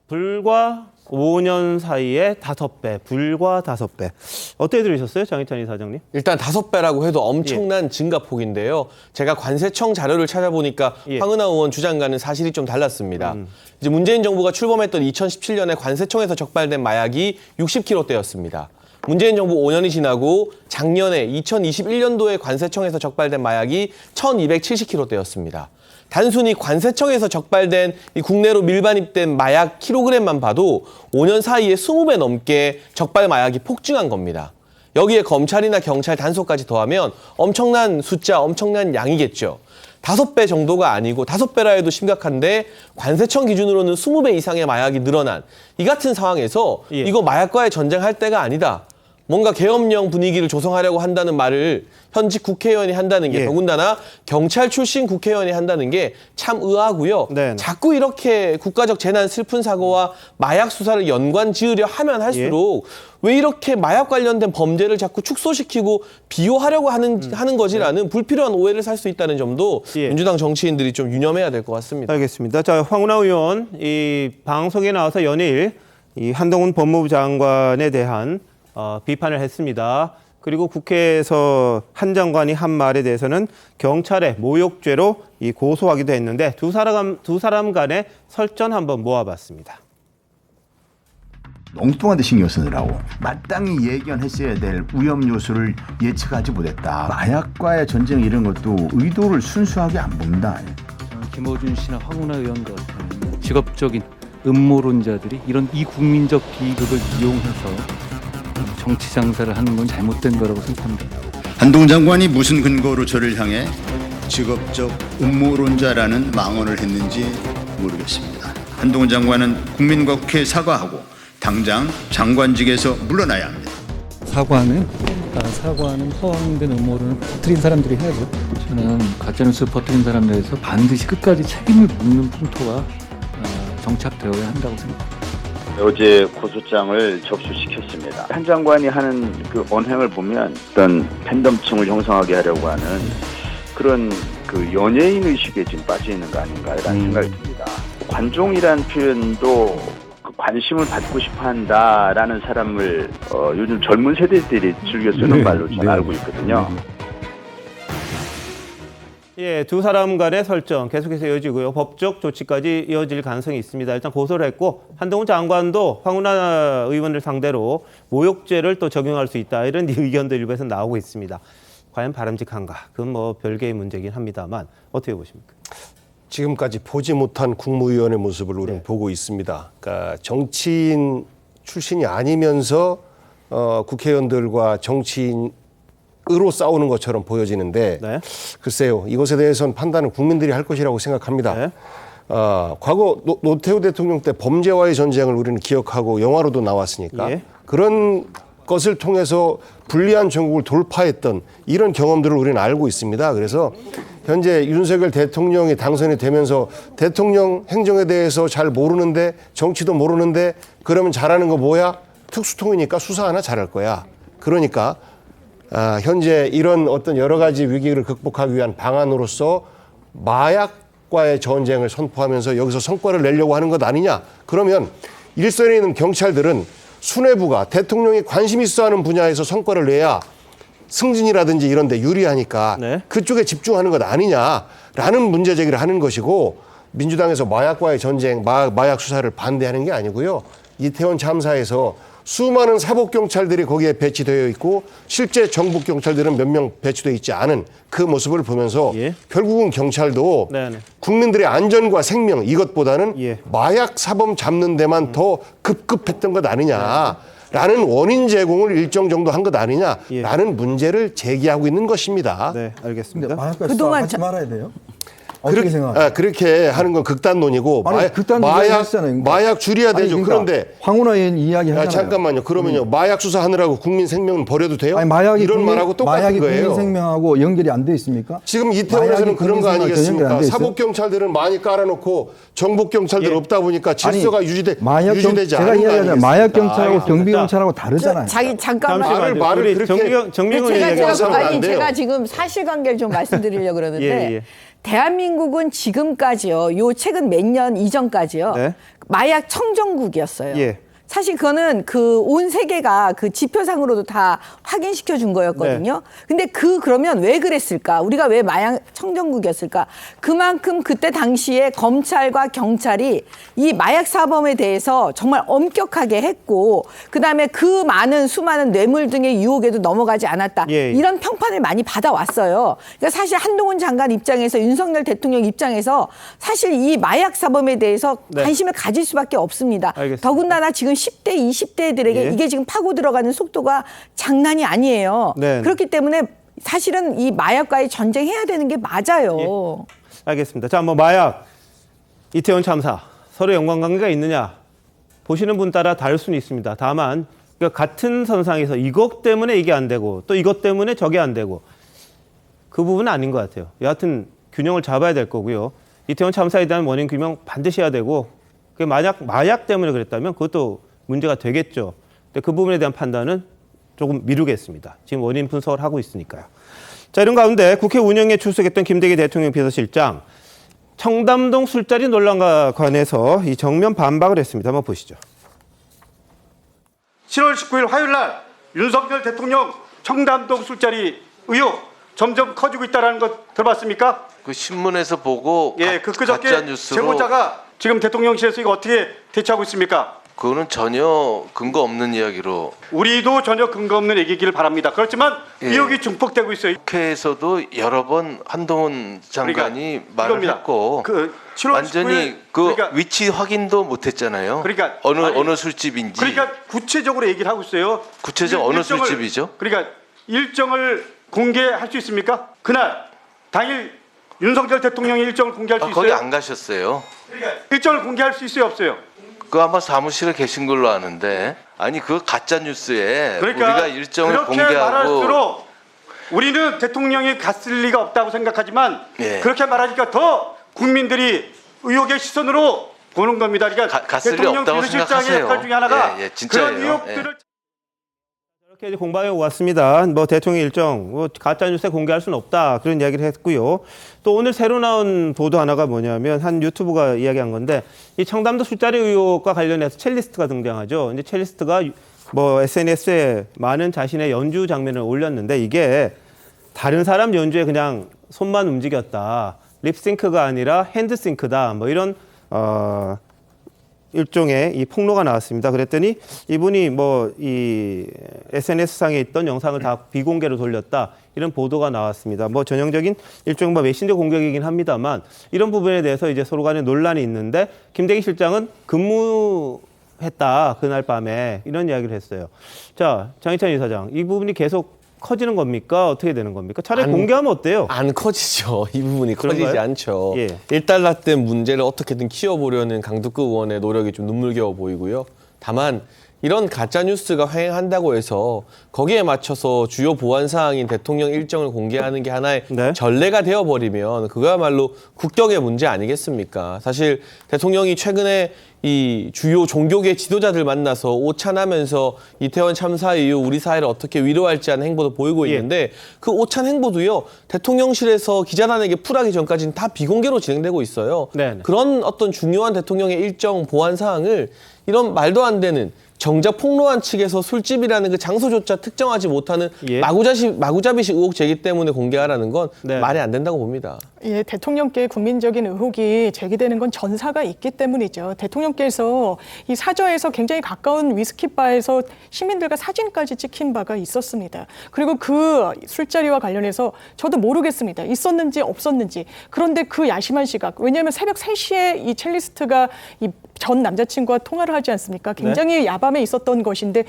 불과 5년 사이에 5배, 불과 5배. 어떻게 들으셨어요, 장희찬 이사장님? 일단 5배라고 해도 엄청난 증가폭인데요. 제가 관세청 자료를 찾아보니까 황운하 의원 주장과는 사실이 좀 달랐습니다. 이제 문재인 정부가 출범했던 2017년에 관세청에서 적발된 마약이 60kg대였습니다. 문재인 정부 5년이 지나고 작년에 2021년도에 관세청에서 적발된 마약이 1270kg대였습니다. 단순히 관세청에서 적발된 이 국내로 밀반입된 마약 킬로그램만 봐도 5년 사이에 20배 넘게 적발 마약이 폭증한 겁니다. 여기에 검찰이나 경찰 단속까지 더하면 엄청난 숫자, 엄청난 양이겠죠. 5배 정도가 아니고 5배라 해도 심각한데 관세청 기준으로는 20배 이상의 마약이 늘어난 이 같은 상황에서 이거 마약과의 전쟁할 때가 아니다. 뭔가 계엄령 분위기를 조성하려고 한다는 말을 현직 국회의원이 한다는 게 더군다나 경찰 출신 국회의원이 한다는 게 참 의아하고요. 자꾸 이렇게 국가적 재난 슬픈 사고와 마약 수사를 연관 지으려 하면 할수록 왜 이렇게 마약 관련된 범죄를 자꾸 축소시키고 비호하려고 하는 거지라는 불필요한 오해를 살 수 있다는 점도 민주당 정치인들이 좀 유념해야 될 것 같습니다. 알겠습니다. 자, 황운하 의원 이 방송에 나와서 연일 이 한동훈 법무부 장관에 대한 비판을 했습니다. 그리고 국회에서 한 장관이 한 말에 대해서는 경찰의 모욕죄로 이 고소하기도 했는데 두 사람 간의 설전 한번 모아봤습니다. 엉뚱한 데 신경 쓰느라고 마땅히 예견했어야 될 위험 요소를 예측하지 못했다. 마약과의 전쟁 이런 것도 의도를 순수하게 안 본다. 김어준 씨나 황운하 의원 같은 직업적인 음모론자들이 이런 이국민적 비극을 이용해서 정치 장사를 하는 건 잘못된 거라고 생각합니다. 한동훈 장관이 무슨 근거로 저를 향해 직업적 음모론자라는 망언을 했는지 모르겠습니다. 한동훈 장관은 국민과 국회에 사과하고 당장 장관직에서 물러나야 합니다. 사과는 허황된 음모론을 퍼뜨린 사람들이 해야죠. 저는 가짜뉴스 퍼뜨린 사람들에서 반드시 끝까지 책임을 묻는 풍토가 정착되어야 한다고 생각합니다. 어제 고소장을 접수시켰습니다. 한 장관이 하는 그 언행을 보면 어떤 팬덤층을 형성하게 하려고 하는 그런 그 연예인 의식에 지금 빠져 있는 거 아닌가라는 생각이 듭니다. 관종이란 표현도 그 관심을 받고 싶어한다라는 사람을 요즘 젊은 세대들이 즐겨 쓰는 말로 저는 알고 있거든요. 예, 두 사람 간의 설정 계속해서 이어지고요. 법적 조치까지 이어질 가능성이 있습니다. 일단 고소를 했고 한동훈 장관도 황운하 의원을 상대로 모욕죄를 또 적용할 수 있다. 이런 의견도 일부에서 나오고 있습니다. 과연 바람직한가? 그건 뭐 별개의 문제긴 합니다만 어떻게 보십니까? 지금까지 보지 못한 국무위원의 모습을 우리는 보고 있습니다. 그러니까 정치인 출신이 아니면서 국회의원들과 정치인 으로 싸우는 것처럼 보여지는데 글쎄요. 이것에 대해서는 판단은 국민들이 할 것이라고 생각합니다. 과거 노태우 대통령 때 범죄와의 전쟁을 우리는 기억하고 영화로도 나왔으니까 그런 것을 통해서 불리한 전국을 돌파했던 이런 경험들을 우리는 알고 있습니다. 그래서 현재 윤석열 대통령이 당선이 되면서 대통령 행정에 대해서 잘 모르는데 정치도 모르는데 그러면 잘하는 거 뭐야? 특수통이니까 수사 하나 잘할 거야. 그러니까 현재 이런 어떤 여러 가지 위기를 극복하기 위한 방안으로서 마약과의 전쟁을 선포하면서 여기서 성과를 내려고 하는 것 아니냐. 그러면 일선에 있는 경찰들은 수뇌부가 대통령이 관심 있어 하는 분야에서 성과를 내야 승진이라든지 이런 데 유리하니까 그쪽에 집중하는 것 아니냐라는 문제 제기를 하는 것이고 민주당에서 마약과의 전쟁, 마약 수사를 반대하는 게 아니고요. 이태원 참사에서 수많은 사복경찰들이 거기에 배치되어 있고 실제 정복경찰들은 몇 명 배치되어 있지 않은 그 모습을 보면서 결국은 경찰도 국민들의 안전과 생명 이것보다는 마약 사범 잡는 데만 더 급급했던 것 아니냐라는 원인 제공을 일정 정도 한 것 아니냐라는 문제를 제기하고 있는 것입니다. 네, 알겠습니다. 마약과 그동안 하지 말아야 돼요. 그렇게 하는 건 극단론이고 마약 줄여야 되죠. 그러니까 그런데 황운하 의원 이야기하잖아요. 잠깐만요. 그러면요. 마약 수사하느라고 국민 생명은 버려도 돼요? 마약이 이런 말하고 똑같은 마약이 거예요. 국민 생명하고 연결이 안 돼 있습니까? 지금 이태원에서는 그런 거 아니겠습니까? 사복경찰들은 많이 깔아놓고 정복경찰들 없다 보니까 질서가 유지되지 제가 않은 이야기하잖아요. 마약경찰하고 경비경찰하고 다르잖아요. 잠깐만. 말을 정비군 얘기하셔서 안 돼요. 제가 지금 사실관계를 좀 말씀드리려고 그러는데 대한민국은 지금까지요. 요 최근 몇 년 이전까지요. 마약 청정국이었어요. 사실 그거는 그 온 세계가 그 지표상으로도 다 확인시켜 준 거였거든요. 근데 그러면 왜 그랬을까? 우리가 왜 마약 청정국이었을까? 그만큼 그때 당시에 검찰과 경찰이 이 마약 사범에 대해서 정말 엄격하게 했고 그다음에 그 수많은 뇌물 등의 유혹에도 넘어가지 않았다. 이런 평판을 많이 받아왔어요. 그러니까 사실 한동훈 장관 입장에서 윤석열 대통령 입장에서 사실 이 마약 사범에 대해서 관심을 가질 수밖에 없습니다. 알겠습니다. 더군다나 지금 10대, 20대들에게 이게 지금 파고 들어가는 속도가 장난이 아니에요. 그렇기 때문에 사실은 이 마약과의 전쟁해야 되는 게 맞아요. 알겠습니다. 자, 마약, 이태원 참사 서로 연관관계가 있느냐 보시는 분 따라 다를 수는 있습니다. 다만 그러니까 같은 선상에서 이것 때문에 이게 안 되고 또 이것 때문에 저게 안 되고 그 부분은 아닌 것 같아요. 여하튼 균형을 잡아야 될 거고요. 이태원 참사에 대한 원인 규명 반드시 해야 되고 그게 만약 마약 때문에 그랬다면 그것도 문제가 되겠죠. 근데 그 부분에 대한 판단은 조금 미루겠습니다. 지금 원인 분석을 하고 있으니까요. 자, 이런 가운데 국회 운영에 출석했던 김대기 대통령 비서실장 청담동 술자리 논란과 관해서 이 정면 반박을 했습니다. 한번 보시죠. 7월 19일 화요일 날 윤석열 대통령 청담동 술자리 의혹 점점 커지고 있다는 것 들어봤습니까? 그 신문에서 보고 그저께 가짜 뉴스로 제보자가 지금 대통령실에서 이거 어떻게 대처하고 있습니까? 그거는 전혀 근거 없는 이야기로 우리도 전혀 근거 없는 얘기기를 바랍니다. 그렇지만 의혹이 증폭되고 있어요. 국회에서도 여러 번 한동훈 장관이 말을 이겁니다. 했고 7월 완전히 19일, 그 위치 확인도 못했잖아요. 그러니까 어느 술집인지. 그러니까 구체적으로 얘기를 하고 있어요. 구체적 어느 술집이죠? 그러니까 일정을 공개할 수 있습니까? 그날 당일 윤석열 대통령의 일정을 공개할 수 있어요? 거기 안 가셨어요. 그러니까 일정을 공개할 수 있어요, 없어요? 그 아마 사무실에 계신 걸로 아는데 아니 그 가짜 뉴스에 그러니까 우리가 일정을 그렇게 공개하고 말할수록 우리는 대통령이 갔을 리가 없다고 생각하지만 그렇게 말하니까 더 국민들이 의혹의 시선으로 보는 겁니다. 그러니까 갔을 리 대통령 없다고 비서실장의 생각하세요. 역할 중에 하나가 진짜예요. 그런 의혹들을 이렇게 이제 공방에 왔습니다. 뭐 대통령 일정, 가짜 뉴스에 공개할 수는 없다 그런 이야기를 했고요. 또 오늘 새로 나온 보도 하나가 뭐냐면 한 유튜브가 이야기한 건데 이 청담도 술자리 의혹과 관련해서 첼리스트가 등장하죠. 이제 첼리스트가 뭐 SNS에 많은 자신의 연주 장면을 올렸는데 이게 다른 사람 연주에 그냥 손만 움직였다. 립싱크가 아니라 핸드싱크다. 뭐 이런 일종의 이 폭로가 나왔습니다. 그랬더니 이분이 뭐 이 SNS상에 있던 영상을 다 비공개로 돌렸다. 이런 보도가 나왔습니다. 뭐 전형적인 일종의 뭐 메신저 공격이긴 합니다만 이런 부분에 대해서 이제 서로 간에 논란이 있는데 김대기 실장은 근무했다. 그날 밤에 이런 이야기를 했어요. 자, 장희찬 이사장, 이 부분이 계속 커지는 겁니까? 어떻게 되는 겁니까? 차라리 공개하면 어때요? 안 커지죠. 이 부분이 그런가요? 커지지 않죠. 예. 1달러 문제를 어떻게든 키워보려는 강두구 의원의 노력이 좀 눈물겨워 보이고요. 다만 이런 가짜뉴스가 횡행한다고 해서 거기에 맞춰서 주요 보안 사항인 대통령 일정을 공개하는 게 하나의 전례가 되어버리면 그거야말로 국격의 문제 아니겠습니까? 사실 대통령이 최근에 이 주요 종교계 지도자들 만나서 오찬하면서 이태원 참사 이후 우리 사회를 어떻게 위로할지 하는 행보도 보이고 있는데 그 오찬 행보도요. 대통령실에서 기자단에게 풀하기 전까지는 다 비공개로 진행되고 있어요. 그런 어떤 중요한 대통령의 일정 보안 사항을 이런 말도 안 되는 정작 폭로한 측에서 술집이라는 그 장소조차 특정하지 못하는 마구잡이식 의혹 제기 때문에 공개하라는 건 말이 안 된다고 봅니다. 예, 대통령께 국민적인 의혹이 제기되는 건 전사가 있기 때문이죠. 대통령께서 이 사저에서 굉장히 가까운 위스키바에서 시민들과 사진까지 찍힌 바가 있었습니다. 그리고 그 술자리와 관련해서 저도 모르겠습니다. 있었는지 없었는지. 그런데 그 야심한 시각, 왜냐하면 새벽 3시에 이 첼리스트가 이 전 남자친구와 통화를 하지 않습니까? 굉장히 야밤에 있었던 것인데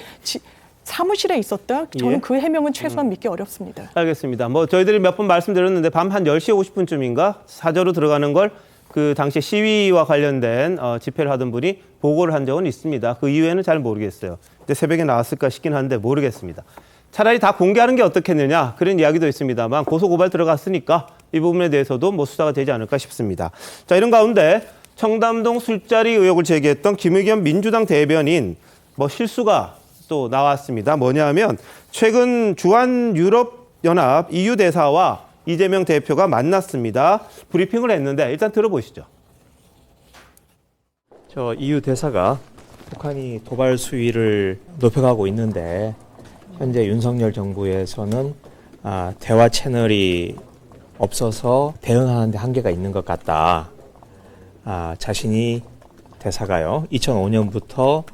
사무실에 있었다? 저는 그 해명은 최소한 믿기 어렵습니다. 알겠습니다. 뭐 저희들이 몇 번 말씀드렸는데 밤 한 10시 50분쯤인가 사저로 들어가는 걸 그 당시 시위와 관련된 집회를 하던 분이 보고를 한 적은 있습니다. 그 이후에는 잘 모르겠어요. 근데 새벽에 나왔을까 싶긴 한데 모르겠습니다. 차라리 다 공개하는 게 어떻겠느냐 그런 이야기도 있습니다만 고소고발 들어갔으니까 이 부분에 대해서도 뭐 수사가 되지 않을까 싶습니다. 자, 이런 가운데 청담동 술자리 의혹을 제기했던 김의겸 민주당 대변인 뭐 실수가 또 나왔습니다. 뭐냐 하면 최근 주한유럽연합 EU 대사와 이재명 대표가 만났습니다. 브리핑을 했는데 일단 들어보시죠. 저 EU 대사가 북한이 도발 수위를 높여가고 있는데 현재 윤석열 정부에서는 대화 채널이 없어서 대응하는 데 한계가 있는 것 같다. 자신이 대사가요. 2005년부터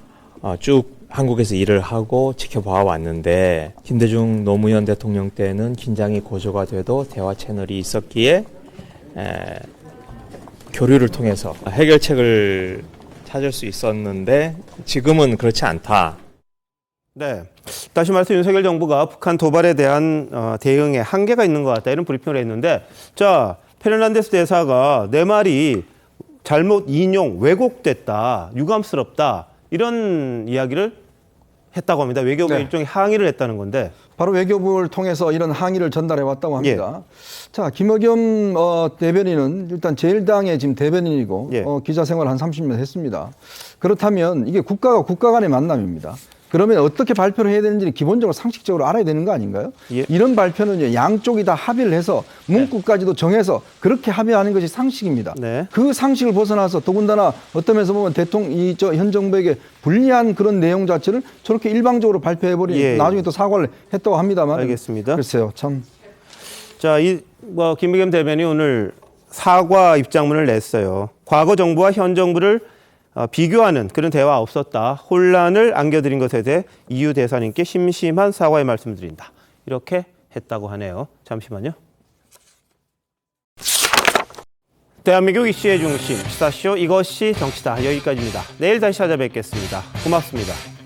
쭉 한국에서 일을 하고 지켜봐 왔는데 김대중 노무현 대통령 때는 긴장이 고조가 돼도 대화 채널이 있었기에 교류를 통해서 해결책을 찾을 수 있었는데 지금은 그렇지 않다. 네, 다시 말해서 윤석열 정부가 북한 도발에 대한 대응에 한계가 있는 것 같다 이런 브리핑을 했는데 자, 페르난데스 대사가 내 말이 잘못 인용, 왜곡됐다, 유감스럽다 이런 이야기를 했다고 합니다. 외교부에 네. 일종의 항의를 했다는 건데 바로 외교부를 통해서 이런 항의를 전달해 왔다고 합니다. 자, 김의겸 대변인은 일단 제1당의 지금 대변인이고 기자 생활 한 30년 했습니다. 그렇다면 이게 국가가 국가 간의 만남입니다. 그러면 어떻게 발표를 해야 되는지 기본적으로 상식적으로 알아야 되는 거 아닌가요? 이런 발표는 양쪽이 다 합의를 해서 문구까지도 정해서 그렇게 합의하는 것이 상식입니다. 그 상식을 벗어나서 더군다나 어떤 면에서 보면 현 정부에게 불리한 그런 내용 자체를 저렇게 일방적으로 발표해버리니 나중에 또 사과를 했다고 합니다만. 알겠습니다. 글쎄요, 참. 자, 김의겸 대변인이 오늘 사과 입장문을 냈어요. 과거 정부와 현 정부를 비교하는 그런 대화 없었다. 혼란을 안겨드린 것에 대해 이유 대사님께 심심한 사과의 말씀드린다. 이렇게 했다고 하네요. 잠시만요. 대한민국 이슈의 중심 시사쇼 이것이 정치다. 여기까지입니다. 내일 다시 찾아뵙겠습니다. 고맙습니다.